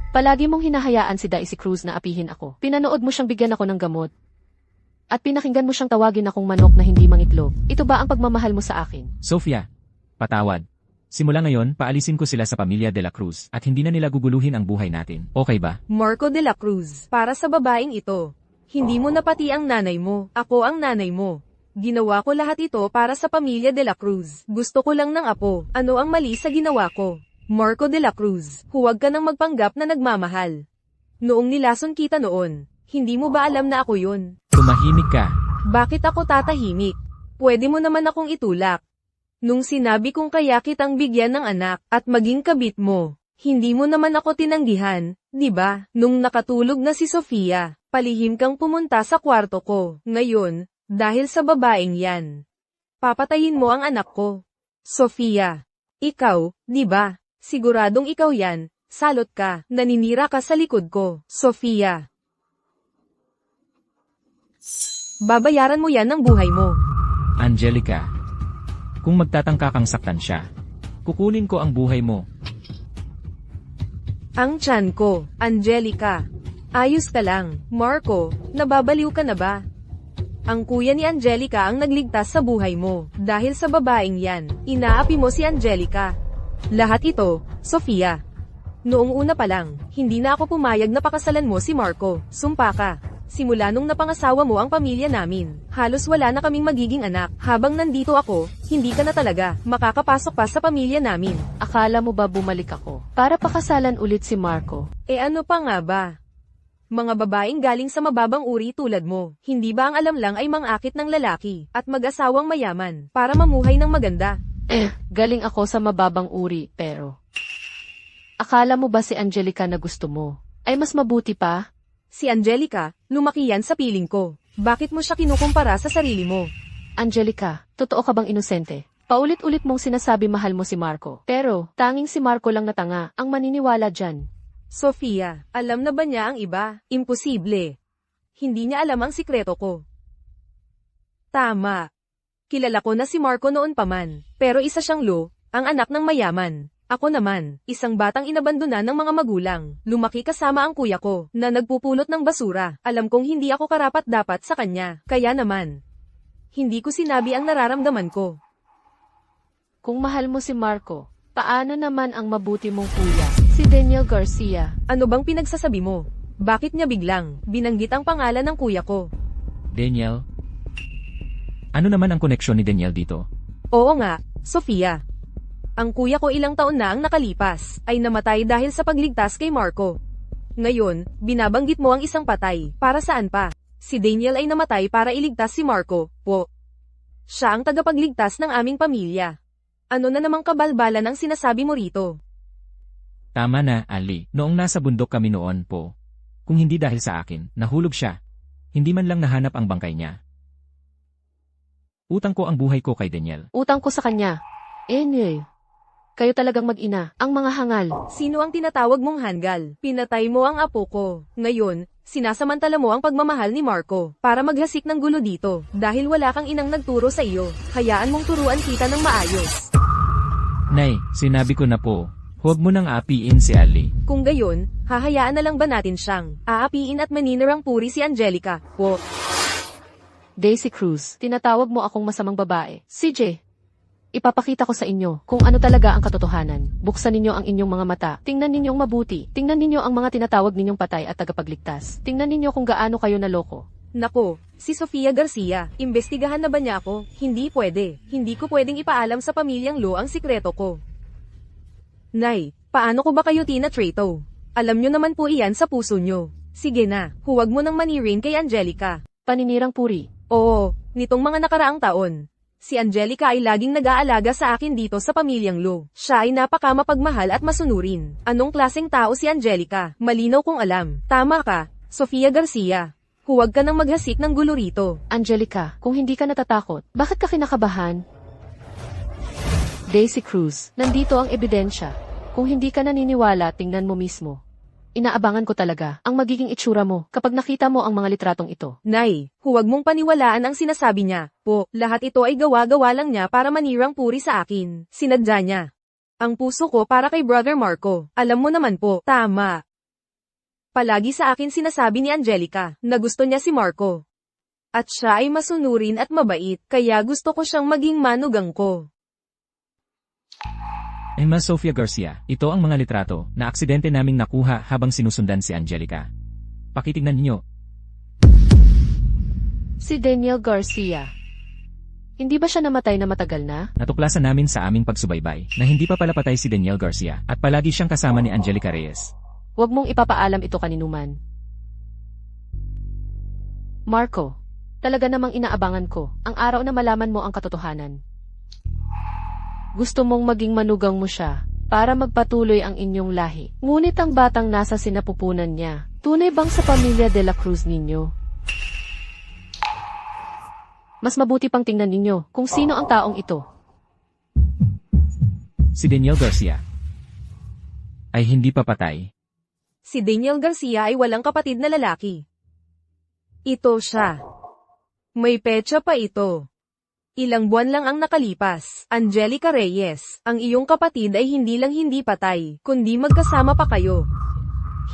Palagi mong hinahayaan si Daisy Cruz na apihin ako. Pinanood mo siyang bigyan ako ng gamot. At pinakinggan mo siyang tawagin akong manok na hindi mangitlog. Ito ba ang pagmamahal mo sa akin? Sofia, patawad. Simula ngayon, paalisin ko sila sa pamilya de la Cruz at hindi na nila guguluhin ang buhay natin. Okay ba? Marco de la Cruz, para sa babaeng ito. Hindi mo na pati ang nanay mo. Ako ang nanay mo. Ginawa ko lahat ito para sa pamilya de la Cruz. Gusto ko lang ng apo. Ano ang mali sa ginawa ko? Marco de la Cruz, huwag ka nang magpanggap na nagmamahal. Noong nilason kita noon, hindi mo ba alam na ako yun? Tumahimik ka. Bakit ako tatahimik? Pwede mo naman akong itulak. Nung sinabi kong kaya kitang bigyan ng anak at maging kabit mo, hindi mo naman ako tinanggihan, di ba? Nung nakatulog na si Sofia, palihim kang pumunta sa kwarto ko. Ngayon, dahil sa babaeng yan, papatayin mo ang anak ko. Sofia, ikaw, di ba? Siguradong ikaw yan, salot ka, naninira ka sa likod ko. Sofia, babayaran mo yan ng buhay mo. Angelica, kung magtatangka kang saktan siya, kukunin ko ang buhay mo. Ang tiyan ko, Angelica. Ayos ka lang, Marco, nababaliw ka na ba? Ang kuya ni Angelica ang nagligtas sa buhay mo. Dahil sa babaeng yan, inaapi mo si Angelica. Lahat ito, Sofia. Noong una pa lang, hindi na ako pumayag na pakasalan mo si Marco. Sumpa ka. Simula nung napangasawa mo ang pamilya namin, halos wala na kaming magiging anak. Habang nandito ako, hindi ka na talaga makakapasok pa sa pamilya namin. Akala mo ba bumalik ako para pakasalan ulit si Marco? E ano pa nga ba? Mga babaeng galing sa mababang uri tulad mo, hindi ba ang alam lang ay mangakit ng lalaki at mag-asawang mayaman para mamuhay ng maganda? Galing ako sa mababang uri, pero akala mo ba si Angelica na gusto mo ay mas mabuti pa? Si Angelica, lumaki yan sa piling ko. Bakit mo siya kinukumpara sa sarili mo? Angelica, totoo ka bang inosente? Paulit-ulit mong sinasabi mahal mo si Marco. Pero, tanging si Marco lang na tanga ang maniniwala dyan. Sofia, alam na ba niya ang iba? Imposible. Hindi niya alam ang sikreto ko. Tama. Kilala ko na si Marco noon pa man, pero isa siyang ang anak ng mayaman. Ako naman, isang batang inabandonan ng mga magulang. Lumaki kasama ang kuya ko, na nagpupulot ng basura. Alam kong hindi ako karapat-dapat sa kanya. Kaya naman, hindi ko sinabi ang nararamdaman ko. Kung mahal mo si Marco, paano naman ang mabuti mong kuya, si Daniel Garcia? Ano bang pinagsasabi mo? Bakit niya biglang binanggit ang pangalan ng kuya ko? Daniel? Ano naman ang koneksyon ni Daniel dito? Oo nga, Sofia. Ang kuya ko ilang taon na ang nakalipas, ay namatay dahil sa pagligtas kay Marco. Ngayon, binabanggit mo ang isang patay, para saan pa? Si Daniel ay namatay para iligtas si Marco, po. Siya ang tagapagligtas ng aming pamilya. Ano na namang kabalbalan ang sinasabi mo rito? Tama na, Ali. Noong nasa bundok kami noon po. Kung hindi dahil sa akin, nahulog siya. Hindi man lang nahanap ang bangkay niya. Utang ko ang buhay ko kay Daniel. Utang ko sa kanya. Kayo talagang mag-ina, ang mga hangal. Sino ang tinatawag mong hanggal? Pinatay mo ang apo ko. Ngayon, sinasamantala mo ang pagmamahal ni Marco para maghasik ng gulo dito. Dahil wala kang inang nagturo sa iyo, hayaan mong turuan kita ng maayos. Nay, sinabi ko na po. Huwag mo nang aapiin si Ali. Kung gayon, hahayaan na lang ba natin siyang aapiin at maninirang puri si Angelica, po? Daisy Cruz, tinatawag mo akong masamang babae. CJ, ipapakita ko sa inyo kung ano talaga ang katotohanan. Buksan ninyo ang inyong mga mata. Tingnan ninyong mabuti. Tingnan ninyo ang mga tinatawag ninyong patay at tagapagligtas. Tingnan ninyo kung gaano kayo naloko. Nako, si Sofia Garcia, imbestigahan na ba niya ako? Hindi pwede. Hindi ko pwedeng ipaalam sa pamilyang Lo ang sikreto ko. Nay, paano ko ba kayo tina-trato? Alam nyo naman po iyan sa puso nyo. Sige na, huwag mo nang manirin kay Angelica. Paninirang puri. Oo, nitong mga nakaraang taon. Si Angelica ay laging nag-aalaga sa akin dito sa pamilyang Lo. Siya ay napakamapagmahal at masunurin. Anong klaseng tao si Angelica? Malinaw kong alam. Tama ka, Sofia Garcia. Huwag ka nang maghasik ng gulo rito. Angelica, kung hindi ka natatakot, bakit ka kinakabahan? Daisy Cruz, nandito ang ebidensya. Kung hindi ka naniniwala, tingnan mo mismo. Inaabangan ko talaga ang magiging itsura mo kapag nakita mo ang mga litratong ito. Nay, huwag mong paniwalaan ang sinasabi niya. Po, lahat ito ay gawa-gawa lang niya para manirang puri sa akin. Sinadya niya. Ang puso ko para kay Brother Marco. Alam mo naman po, tama. Palagi sa akin sinasabi ni Angelica na gusto niya si Marco. At siya ay masunurin at mabait, kaya gusto ko siyang maging manugang ko. Emma Sofia Garcia, ito ang mga litrato na aksidente naming nakuha habang sinusundan si Angelica. Pakitignan ninyo. Si Daniel Garcia. Hindi ba siya namatay na matagal na? Natuklasan namin sa aming pagsubaybay na hindi pa pala patay si Daniel Garcia at palagi siyang kasama ni Angelica Reyes. Huwag mong ipapaalam ito kaninuman. Marco, talaga namang inaabangan ko ang araw na malaman mo ang katotohanan. Gusto mong maging manugang mo siya para magpatuloy ang inyong lahi. Ngunit ang batang nasa sinapupunan niya, tunay bang sa pamilya de la Cruz ninyo? Mas mabuti pang tingnan ninyo kung sino ang taong ito. Si Daniel Garcia ay hindi pa patay. Si Daniel Garcia ay walang kapatid na lalaki. Ito siya. May petsa pa ito. Ilang buwan lang ang nakalipas. Angelica Reyes, ang iyong kapatid ay hindi lang hindi patay, kundi magkasama pa kayo.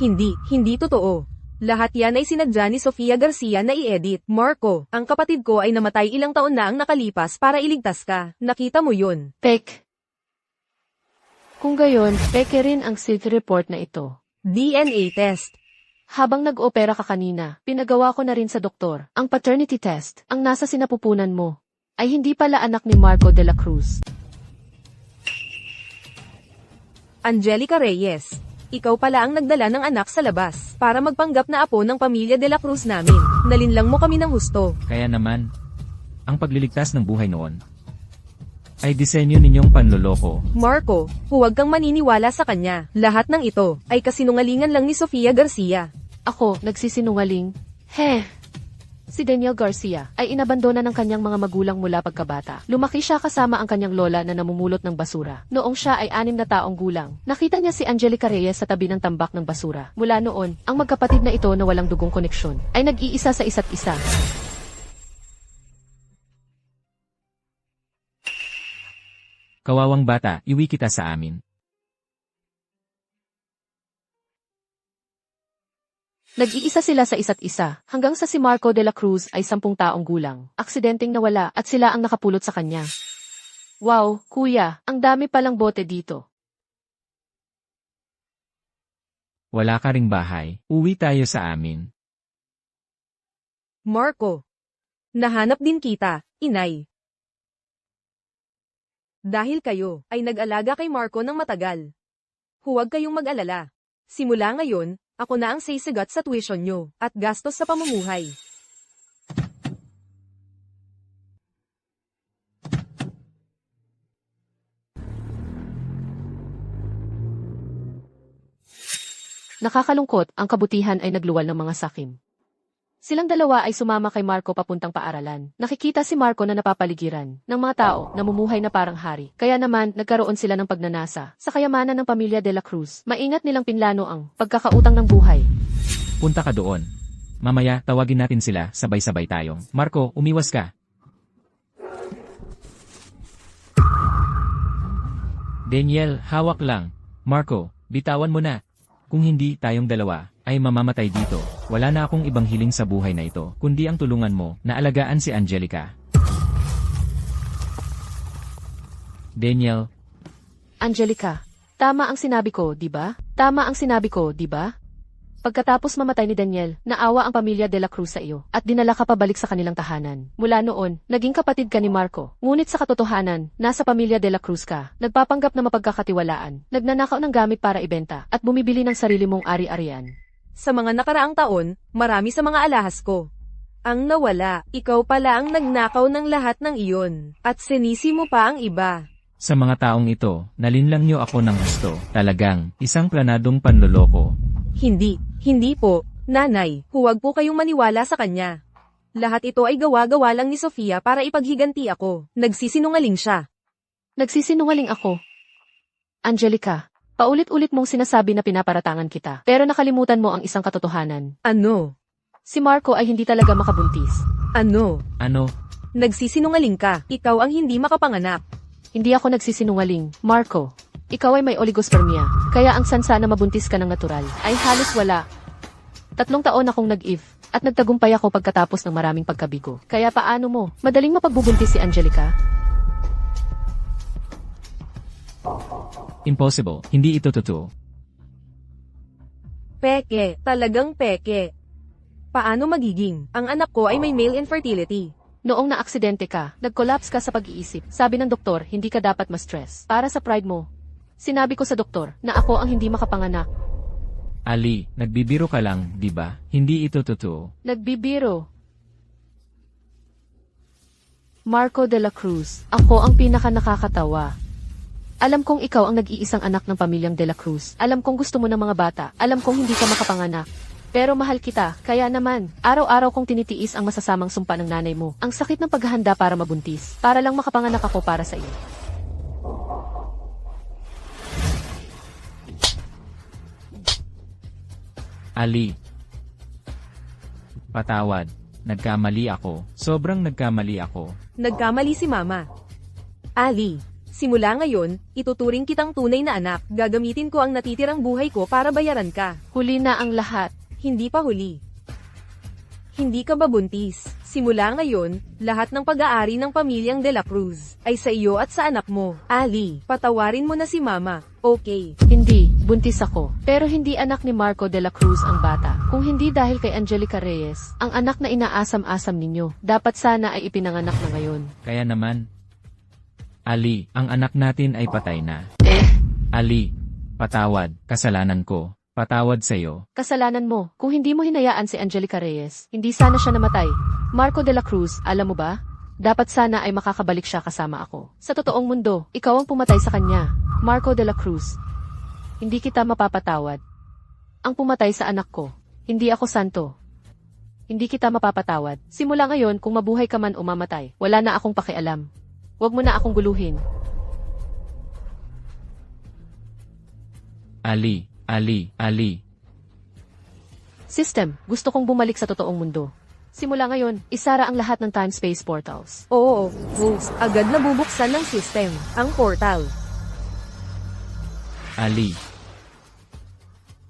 Hindi totoo. Lahat yan ay sinadya ni Sofia Garcia na i-edit. Marco, ang kapatid ko ay namatay ilang taon na ang nakalipas para iligtas ka. Nakita mo yun. Pek. Kung gayon, peke rin ang CT report na ito. DNA test. Habang nag-opera ka kanina, pinagawa ko na rin sa doktor. Ang paternity test, ang nasa sinapupunan mo, ay hindi pala anak ni Marco de la Cruz. Angelica Reyes, ikaw pala ang nagdala ng anak sa labas para magpanggap na apo ng pamilya de la Cruz namin. Nalinlang mo kami ng husto. Kaya naman, ang pagliligtas ng buhay noon ay disenyo ninyong panloloko. Marco, huwag kang maniniwala sa kanya. Lahat ng ito ay kasinungalingan lang ni Sofia Garcia. Ako, nagsisinungaling? Si Daniel Garcia ay inabandona ng kanyang mga magulang mula pagkabata. Lumaki siya kasama ang kanyang lola na namumulot ng basura. Noong siya ay 6 na taong gulang, nakita niya si Angelica Reyes sa tabi ng tambak ng basura. Mula noon, ang magkapatid na ito na walang dugong koneksyon ay nag-iisa sa isa't isa. Kawawang bata, iwi kita sa amin. Nag-iisa sila sa isa't isa, hanggang sa si Marco de la Cruz ay 10 taong gulang. Aksidenteng nawala at sila ang nakapulot sa kanya. Wow, kuya, ang dami palang bote dito. Wala ka ring bahay, uwi tayo sa amin. Marco, nahanap din kita, inay. Dahil kayo ay nag-alaga kay Marco ng matagal. Huwag kayong mag-alala. Simula ngayon, ako na ang sisigat sa tuition nyo at gastos sa pamumuhay. Nakakalungkot, ang kabutihan ay nagluwal ng mga sakim. Silang dalawa ay sumama kay Marco papuntang paaralan. Nakikita si Marco na napapaligiran ng mga tao na namumuhay na parang hari. Kaya naman, nagkaroon sila ng pagnanasa sa kayamanan ng pamilya de la Cruz. Maingat nilang pinlano ang pagkakautang ng buhay. Punta ka doon. Mamaya, tawagin natin sila, sabay-sabay tayong. Marco, umiwas ka. Daniel, hawak lang. Marco, bitawan mo na. Kung hindi tayong dalawa, ay mamamatay dito. Wala na akong ibang hiling sa buhay na ito, kundi ang tulungan mo na alagaan si Angelica. Daniel. Angelica, tama ang sinabi ko, di ba? Tama ang sinabi ko, di ba? Pagkatapos mamatay ni Daniel, naawa ang pamilya de la Cruz sa iyo, at dinala ka pabalik sa kanilang tahanan. Mula noon, naging kapatid ka ni Marco. Ngunit sa katotohanan, nasa pamilya de la Cruz ka, nagpapanggap na mapagkakatiwalaan, nagnanakaw ng gamit para ibenta, at bumibili ng sarili mong ari-arian. Sa mga nakaraang taon, marami sa mga alahas ko ang nawala. Ikaw pala ang nagnakaw ng lahat ng iyon, at sinisi mo pa ang iba. Sa mga taong ito, nalinlang niyo ako ng gusto. Talagang, isang planadong panloloko. Hindi po, nanay, huwag po kayong maniwala sa kanya. Lahat ito ay gawa-gawa lang ni Sofia para ipaghiganti ako. Nagsisinungaling siya. Nagsisinungaling ako. Angelica, paulit-ulit mong sinasabi na pinaparatangan kita, pero nakalimutan mo ang isang katotohanan. Ano? Si Marco ay hindi talaga makabuntis. Ano? Ano? Nagsisinungaling ka. Ikaw ang hindi makapanganak. Hindi ako nagsisinungaling, Marco. Ikaw ay may oligospermia, kaya ang sansa na mabuntis ka ng natural ay halos wala. 3 taon akong nag-if, at nagtagumpay ako pagkatapos ng maraming pagkabigo. Kaya paano mo, madaling mapagbubuntis si Angelica? Impossible, hindi ito totoo. Peke, talagang peke. Paano magiging? Ang anak ko ay may male infertility. Noong naaksidente ka, nag-collapse ka sa pag-iisip. Sabi ng doktor, hindi ka dapat ma-stress. Para sa pride mo. Sinabi ko sa doktor na ako ang hindi makapanganak. Ali, nagbibiro ka lang, di ba? Hindi ito totoo. Nagbibiro. Marco de la Cruz, ako ang pinaka nakakatawa. Alam kong ikaw ang nag-iisang anak ng pamilyang de la Cruz. Alam kong gusto mo ng mga bata. Alam kong hindi ka makapanganak. Pero mahal kita, kaya naman, araw-araw kong tinitiis ang masasamang sumpa ng nanay mo. Ang sakit ng paghahanda para mabuntis, para lang makapanganak ako para sa iyo. Ali. Patawad. Nagkamali ako. Sobrang nagkamali ako. Nagkamali si Mama. Ali, simula ngayon, ituturing kitang tunay na anak. Gagamitin ko ang natitirang buhay ko para bayaran ka. Huli na ang lahat. Hindi pa huli. Hindi ka babuntis. Simula ngayon, lahat ng pag-aari ng pamilyang De La Cruz ay sa iyo at sa anak mo. Ali, patawarin mo na si Mama. Okay. Hindi, buntis ako. Pero hindi anak ni Marco de la Cruz ang bata. Kung hindi dahil kay Angelica Reyes, ang anak na inaasam-asam ninyo, dapat sana ay ipinanganak na ngayon. Kaya naman. Ali, ang anak natin ay patay na. Ali, patawad, kasalanan ko. Patawad sa'yo. Kasalanan mo, kung hindi mo hinayaan si Angelica Reyes, hindi sana siya namatay. Marco de la Cruz, alam mo ba? Dapat sana ay makakabalik siya kasama ako. Sa totoong mundo, ikaw ang pumatay sa kanya. Marco de la Cruz. Hindi kita mapapatawad. Ang pumatay sa anak ko. Hindi ako santo. Hindi kita mapapatawad. Simula ngayon, kung mabuhay ka man o mamatay, wala na akong pakialam. Huwag mo na akong guluhin. Ali. System, gusto kong bumalik sa totoong mundo. Simula ngayon, isara ang lahat ng time-space portals. Oo, agad na bubuksan ng system, ang portal. Ali.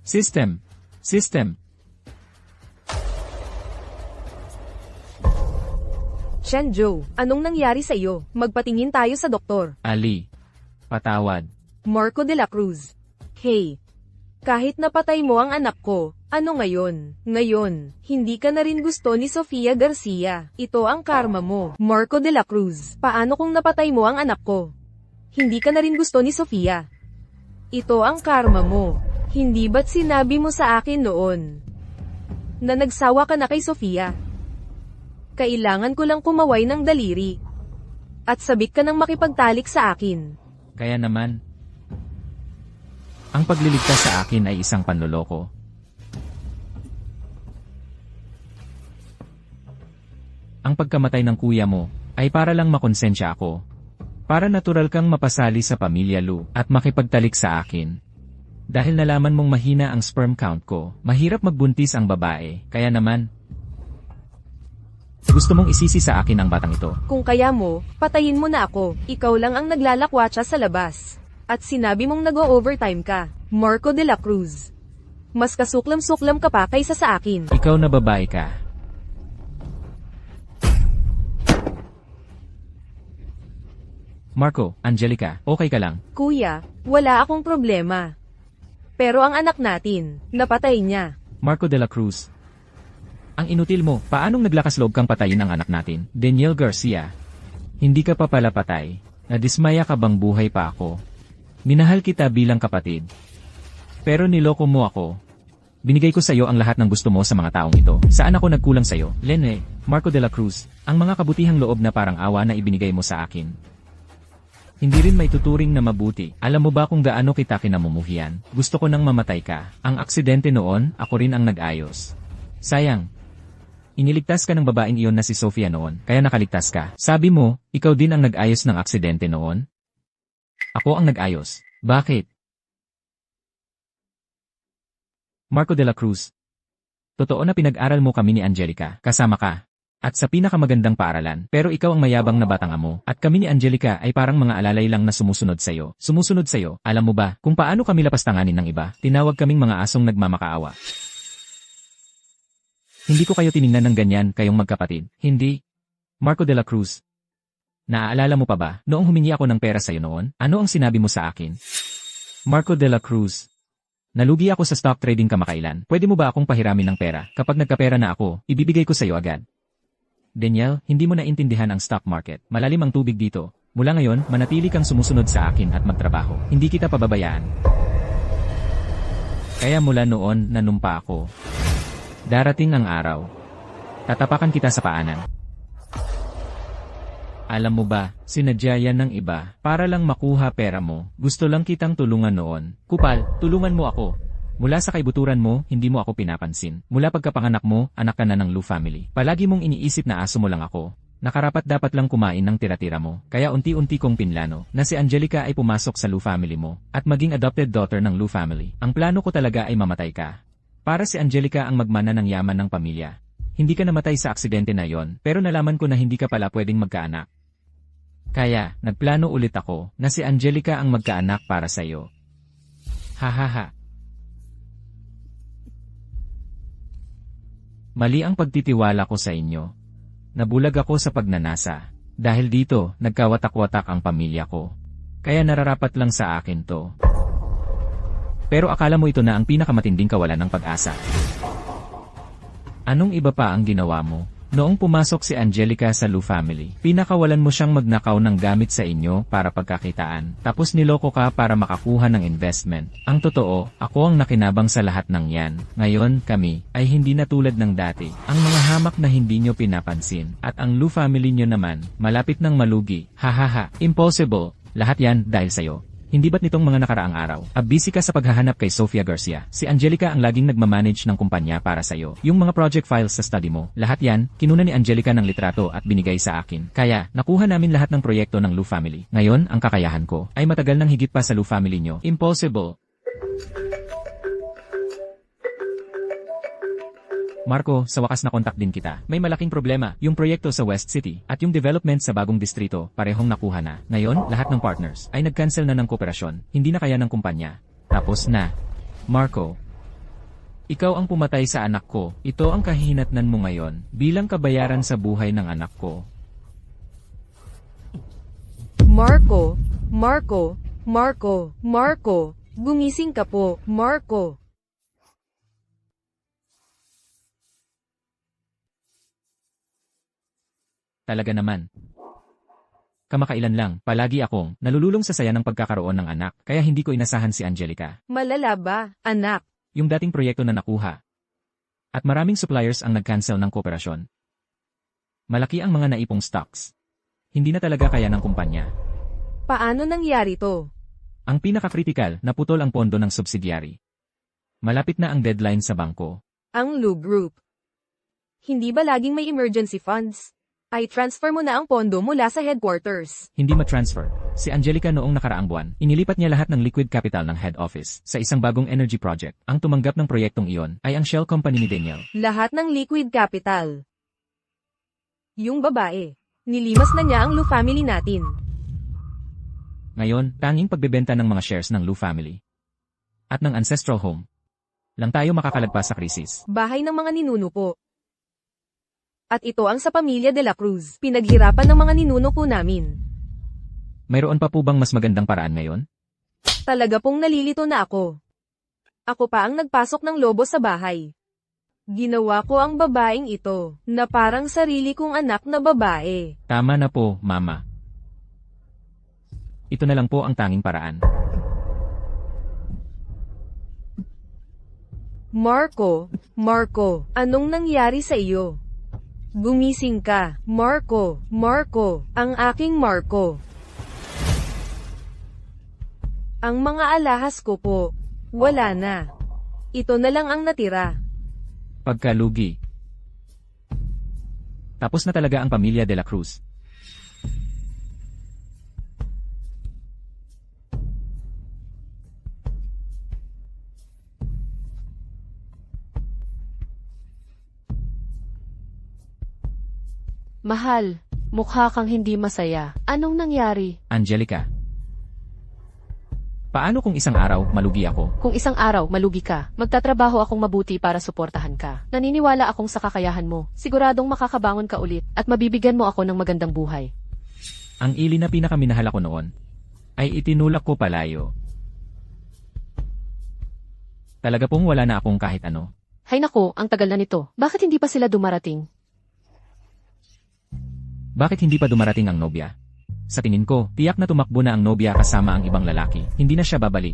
System. Shenzhou, anong nangyari sa iyo? Magpatingin tayo sa doktor. Ali. Patawad. Marco de la Cruz. Hey. Kahit napatay mo ang anak ko, ano ngayon? Ngayon, hindi ka na rin gusto ni Sofia Garcia. Ito ang karma mo. Marco de la Cruz. Paano kung napatay mo ang anak ko? Hindi ka na rin gusto ni Sofia. Ito ang karma mo. Hindi ba't sinabi mo sa akin noon na nagsawa ka na kay Sofia? Kailangan ko lang kumaway ng daliri at sabik ka ng makipagtalik sa akin. Kaya naman. Ang pagliligtas sa akin ay isang panloloko. Ang pagkamatay ng kuya mo ay para lang makonsensya ako. Para natural kang mapasali sa pamilya Lu at makipagtalik sa akin. Dahil nalaman mong mahina ang sperm count ko, mahirap magbuntis ang babae, kaya naman. Gusto mong isisi sa akin ang batang ito. Kung kaya mo, patayin mo na ako. Ikaw lang ang naglalakwatsa sa labas. At sinabi mong nag-o-overtime ka, Marco de la Cruz. Mas kasuklam-suklam ka pa kaysa sa akin. Ikaw na babae ka. Marco, Angelica, okay ka lang? Kuya, wala akong problema. Pero ang anak natin, napatay niya. Marco de la Cruz. Ang inutil mo, paanong naglakas loob kang patayin ang anak natin? Daniel Garcia. Hindi ka pa pala patay. Nadismaya ka bang buhay pa ako? Minahal kita bilang kapatid. Pero niloko mo ako. Binigay ko sa iyo ang lahat ng gusto mo sa mga taong ito. Saan ako nagkulang sa iyo? Lene, Marco de la Cruz, ang mga kabutihang loob na parang awa na ibinigay mo sa akin. Hindi rin maituturing na mabuti. Alam mo ba kung gaano kita kinamumuhian? Gusto ko nang mamatay ka. Ang aksidente noon, ako rin ang nag-ayos. Sayang. Iniligtas ka ng babaeng iyon na si Sofia noon, kaya nakaligtas ka. Sabi mo, ikaw din ang nag-ayos ng aksidente noon? Ako ang nag-ayos. Bakit? Marco de la Cruz. Totoo na pinag-aral mo kami ni Angelica, kasama ka. At sa pinakamagandang paaralan, pero ikaw ang mayabang na batang amo, at kami ni Angelica ay parang mga alalay lang na sumusunod sa'yo. Sumusunod sa'yo, alam mo ba, kung paano kami lapastanganin ng iba, tinawag kaming mga asong nagmamakaawa. Hindi ko kayo tiningnan ng ganyan, kayong magkapatid. Hindi. Marco de la Cruz. Naaalala mo pa ba, noong humingi ako ng pera sa'yo noon, ano ang sinabi mo sa akin? Marco de la Cruz. Nalugi ako sa stock trading kamakailan. Pwede mo ba akong pahiramin ng pera? Kapag nagkapera na ako, ibibigay ko sa'yo agad. Daniel, hindi mo naintindihan ang stock market. Malalim ang tubig dito. Mula ngayon, manatili kang sumusunod sa akin at magtrabaho. Hindi kita pababayaan. Kaya mula noon, nanumpa ako. Darating ang araw. Tatapakan kita sa paanan. Alam mo ba, sinadya yan ng iba, para lang makuha pera mo. Gusto lang kitang tulungan noon. Kupal, tulungan mo ako. Mula sa kaibuturan mo, hindi mo ako pinapansin. Mula pagkapanganak mo, anak ka na ng Lu family. Palagi mong iniisip na aso mo lang ako. Nakarapat dapat lang kumain ng tira-tira mo. Kaya unti-unti kong pinlano na si Angelica ay pumasok sa Lu family mo at maging adopted daughter ng Lu family. Ang plano ko talaga ay mamatay ka. Para si Angelica ang magmana ng yaman ng pamilya. Hindi ka namatay sa aksidente na yon, pero nalaman ko na hindi ka pala pwedeng magkaanak. Kaya, nagplano ulit ako na si Angelica ang magkaanak para sa iyo. Hahaha. Mali ang pagtitiwala ko sa inyo. Nabulag ako sa pagnanasa. Dahil dito, nagkawatak-watak ang pamilya ko. Kaya nararapat lang sa akin to. Pero akala mo ito na ang pinakamatinding kawalan ng pag-asa. Anong iba pa ang ginawa mo? Noong pumasok si Angelica sa Lu family, pinakawalan mo siyang magnakaw ng gamit sa inyo para pagkakitaan. Tapos niloko ka para makakuha ng investment. Ang totoo, ako ang nakinabang sa lahat ng yan. Ngayon, kami, ay hindi na tulad ng dati. Ang mga hamak na hindi nyo pinapansin. At ang Lu family nyo naman, malapit ng malugi. Hahaha, impossible. Lahat yan dahil sa'yo. Hindi ba't nitong mga nakaraang araw, busy ka sa paghahanap kay Sofia Garcia? Si Angelica ang laging nagmamanage ng kumpanya para sa'yo. Yung mga project files sa study mo, lahat yan, kinuna ni Angelica ng litrato at binigay sa akin. Kaya, nakuha namin lahat ng proyekto ng Lu family. Ngayon, ang kakayahan ko, ay matagal nang higit pa sa Lu family nyo. Impossible. Marco, sa wakas na kontak din kita. May malaking problema, yung proyekto sa West City, at yung development sa bagong distrito, parehong nakuha na. Ngayon, lahat ng partners, ay nag-cancel na ng kooperasyon, hindi na kaya ng kumpanya. Tapos na. Marco, ikaw ang pumatay sa anak ko, ito ang kahihinatnan mo ngayon, bilang kabayaran sa buhay ng anak ko. Marco, Marco, Marco, Marco, gumising ka po, Marco. Talaga naman. Kamakailan lang, palagi akong nalululong sa saya ng pagkakaroon ng anak, kaya hindi ko inasahan si Angelica. Malala ba, anak? Yung dating proyekto na nakuha. At maraming suppliers ang nag-cancel ng kooperasyon. Malaki ang mga naipong stocks. Hindi na talaga kaya ng kumpanya. Paano nangyari to? Ang pinaka-critical, naputol ang pondo ng subsidiary. Malapit na ang deadline sa bangko. Ang Lu Group. Hindi ba laging may emergency funds? Ay transfer mo na ang pondo mula sa headquarters. Hindi ma-transfer. Si Angelica noong nakaraang buwan, inilipat niya lahat ng liquid capital ng head office sa isang bagong energy project. Ang tumanggap ng proyektong iyon ay ang shell company ni Daniel. Lahat ng liquid capital. Yung babae. Nilimas na niya ang Lu family natin. Ngayon, tanging pagbebenta ng mga shares ng Lu family at ng ancestral home lang tayo makakalagpas sa krisis. Bahay ng mga ninuno po. At ito ang sa pamilya de la Cruz. Pinaghirapan ng mga ninuno po namin. Mayroon pa po bang mas magandang paraan ngayon? Talaga pong nalilito na ako. Ako pa ang nagpasok ng lobo sa bahay. Ginawa ko ang babaeng ito, na parang sarili kong anak na babae. Tama na po, Mama. Ito na lang po ang tanging paraan. Marco, anong nangyari sa iyo? Gumising ka, Marco, ang aking Marco. Ang mga alahas ko po, wala na. Ito na lang ang natira. Pagkalugi. Tapos na talaga ang pamilya de la Cruz. Mahal, mukha kang hindi masaya. Anong nangyari? Angelica. Paano kung isang araw malugi ako? Kung isang araw malugi ka, magtatrabaho akong mabuti para suportahan ka. Naniniwala akong sa kakayahan mo. Siguradong makakabangon ka ulit at mabibigyan mo ako ng magandang buhay. Ang ili na pinakaminahal ako noon ay itinulak ko palayo. Talaga pong wala na akong kahit ano. Hay nako, ang tagal na nito. Bakit hindi pa sila dumarating? Bakit hindi pa dumarating ang nobya? Sa tingin ko, tiyak na tumakbo na ang nobya kasama ang ibang lalaki. Hindi na siya babalik.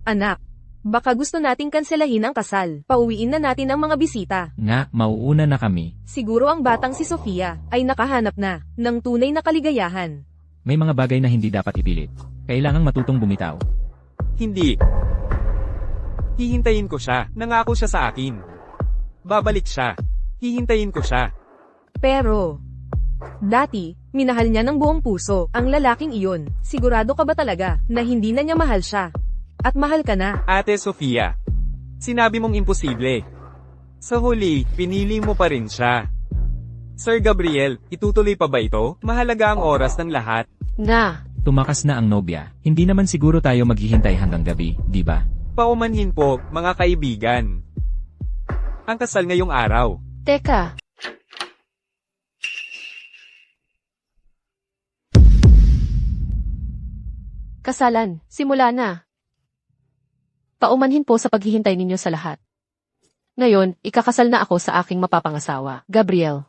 Anak, baka gusto nating kanselahin ang kasal. Pauwiin na natin ang mga bisita. Nga, mauuna na kami. Siguro ang batang si Sofia ay nakahanap na ng tunay na kaligayahan. May mga bagay na hindi dapat ipilit. Kailangang matutong bumitaw. Hindi. Hihintayin ko siya. Nangako siya sa akin. Babalik siya. Hihintayin ko siya. Pero, dati, minahal niya ng buong puso ang lalaking iyon. Sigurado ka ba talaga na hindi na niya mahal siya? At mahal ka na? Ate Sofia, sinabi mong imposible. Sa huli, pinili mo pa rin siya. Sir Gabriel, itutuloy pa ba ito? Mahalaga ang oras ng lahat. Na, Tumakas na ang nobya. Hindi naman siguro tayo maghihintay hanggang gabi, di ba? Paumanhin po, mga kaibigan. Ang kasal ngayong araw. teka. Kasalan, simula na. Paumanhin po sa paghihintay ninyo sa lahat. Ngayon, ikakasal na ako sa aking mapapangasawa, Gabriel.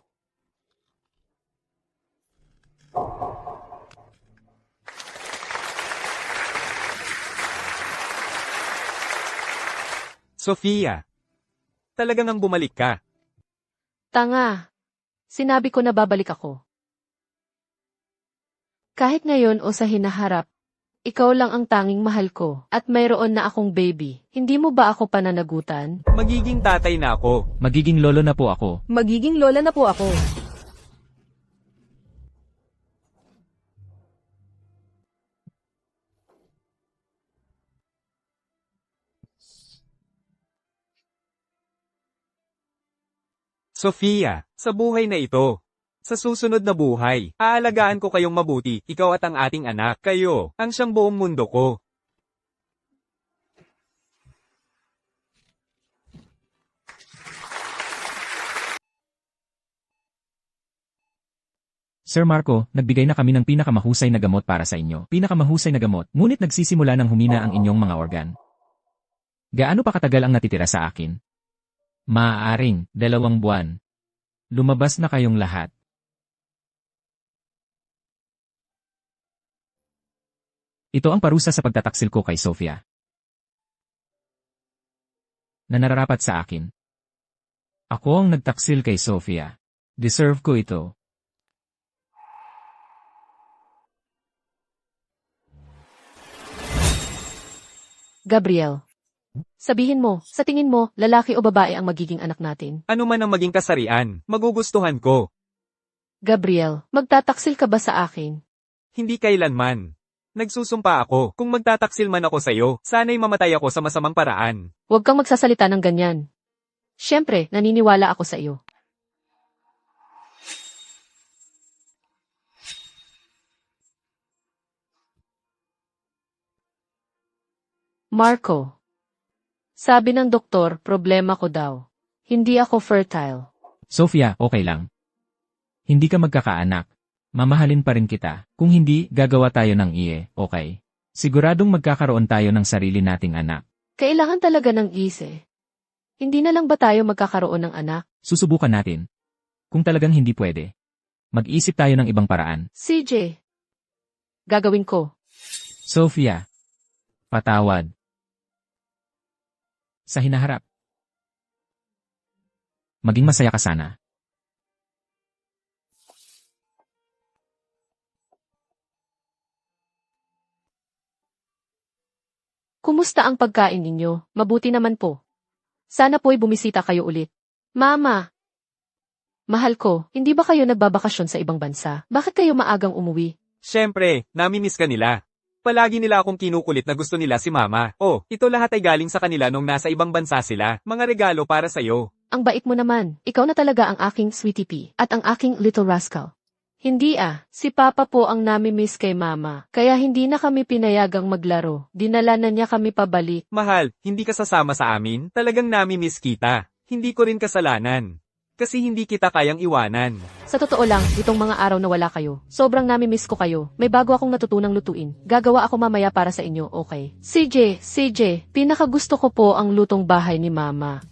Sofia, talagang ang bumalik ka. Tanga. Sinabi ko na babalik ako. Kahit ngayon o sa hinaharap, ikaw lang ang tanging mahal ko at mayroon na akong baby. Hindi mo ba ako pananagutan? Magiging tatay na ako. Magiging lolo na po ako. Magiging lola na po ako. Sofia, sa buhay na ito. Sa susunod na buhay, aalagaan ko kayong mabuti, ikaw at ang ating anak. Kayo, ang siyang buong mundo ko. Sir Marco, nagbigay na kami ng pinakamahusay na gamot para sa inyo. Pinakamahusay na gamot, ngunit nagsisimula ng humina ang inyong mga organ. Gaano pa katagal ang natitira sa akin? Maaaring, 2 buwan. Lumabas na kayong lahat. Ito ang parusa sa pagtataksil ko kay Sofia. Na nararapat sa akin. Ako ang nagtaksil kay Sofia. Deserve ko ito. Gabriel. Sabihin mo, sa tingin mo, lalaki o babae ang magiging anak natin? Ano man ang maging kasarian, magugustuhan ko. Gabriel, magtataksil ka ba sa akin? Hindi kailanman. Nagsusumpa ako, kung magtataksil man ako sa'yo, sana'y mamatay ako sa masamang paraan. Huwag kang magsasalita ng ganyan. Siyempre, naniniwala ako sa iyo. Marco. Sabi ng doktor, problema ko daw. Hindi ako fertile. Sofia, okay lang. Hindi ka magkakaanak. Mamahalin pa rin kita. Kung hindi, gagawa tayo ng iye, okay? Siguradong magkakaroon tayo ng sarili nating anak. Kailangan talaga ng ise. Hindi na lang ba tayo magkakaroon ng anak? Susubukan natin. Kung talagang hindi pwede, mag-isip tayo ng ibang paraan. CJ. Gagawin ko. Sophia. Patawad. Sa hinaharap. Maging masaya ka sana. Kumusta ang pagkain ninyo? Mabuti naman po. Sana po'y bumisita kayo ulit. Mama! Mahal ko, hindi ba kayo nagbabakasyon sa ibang bansa? Bakit kayo maagang umuwi? Siyempre, nami-miss ka nila. Palagi nila akong kinukulit na gusto nila si mama. Oh, ito lahat ay galing sa kanila nung nasa ibang bansa sila. Mga regalo para sa'yo. Ang bait mo naman. Ikaw na talaga ang aking sweetie pea at ang aking little rascal. Hindi si Papa po ang nami-miss kay Mama. Kaya hindi na kami pinayagang maglaro. Dinala na niya kami pabalik. Mahal, hindi ka sasama sa amin? Talagang nami-miss kita. Hindi ko rin kasalanan. Kasi hindi kita kayang iwanan. Sa totoo lang, itong mga araw na wala kayo, sobrang nami-miss ko kayo. May bago akong natutunang lutuin. Gagawa ako mamaya para sa inyo, okay? CJ, pinakagusto ko po ang lutong bahay ni Mama.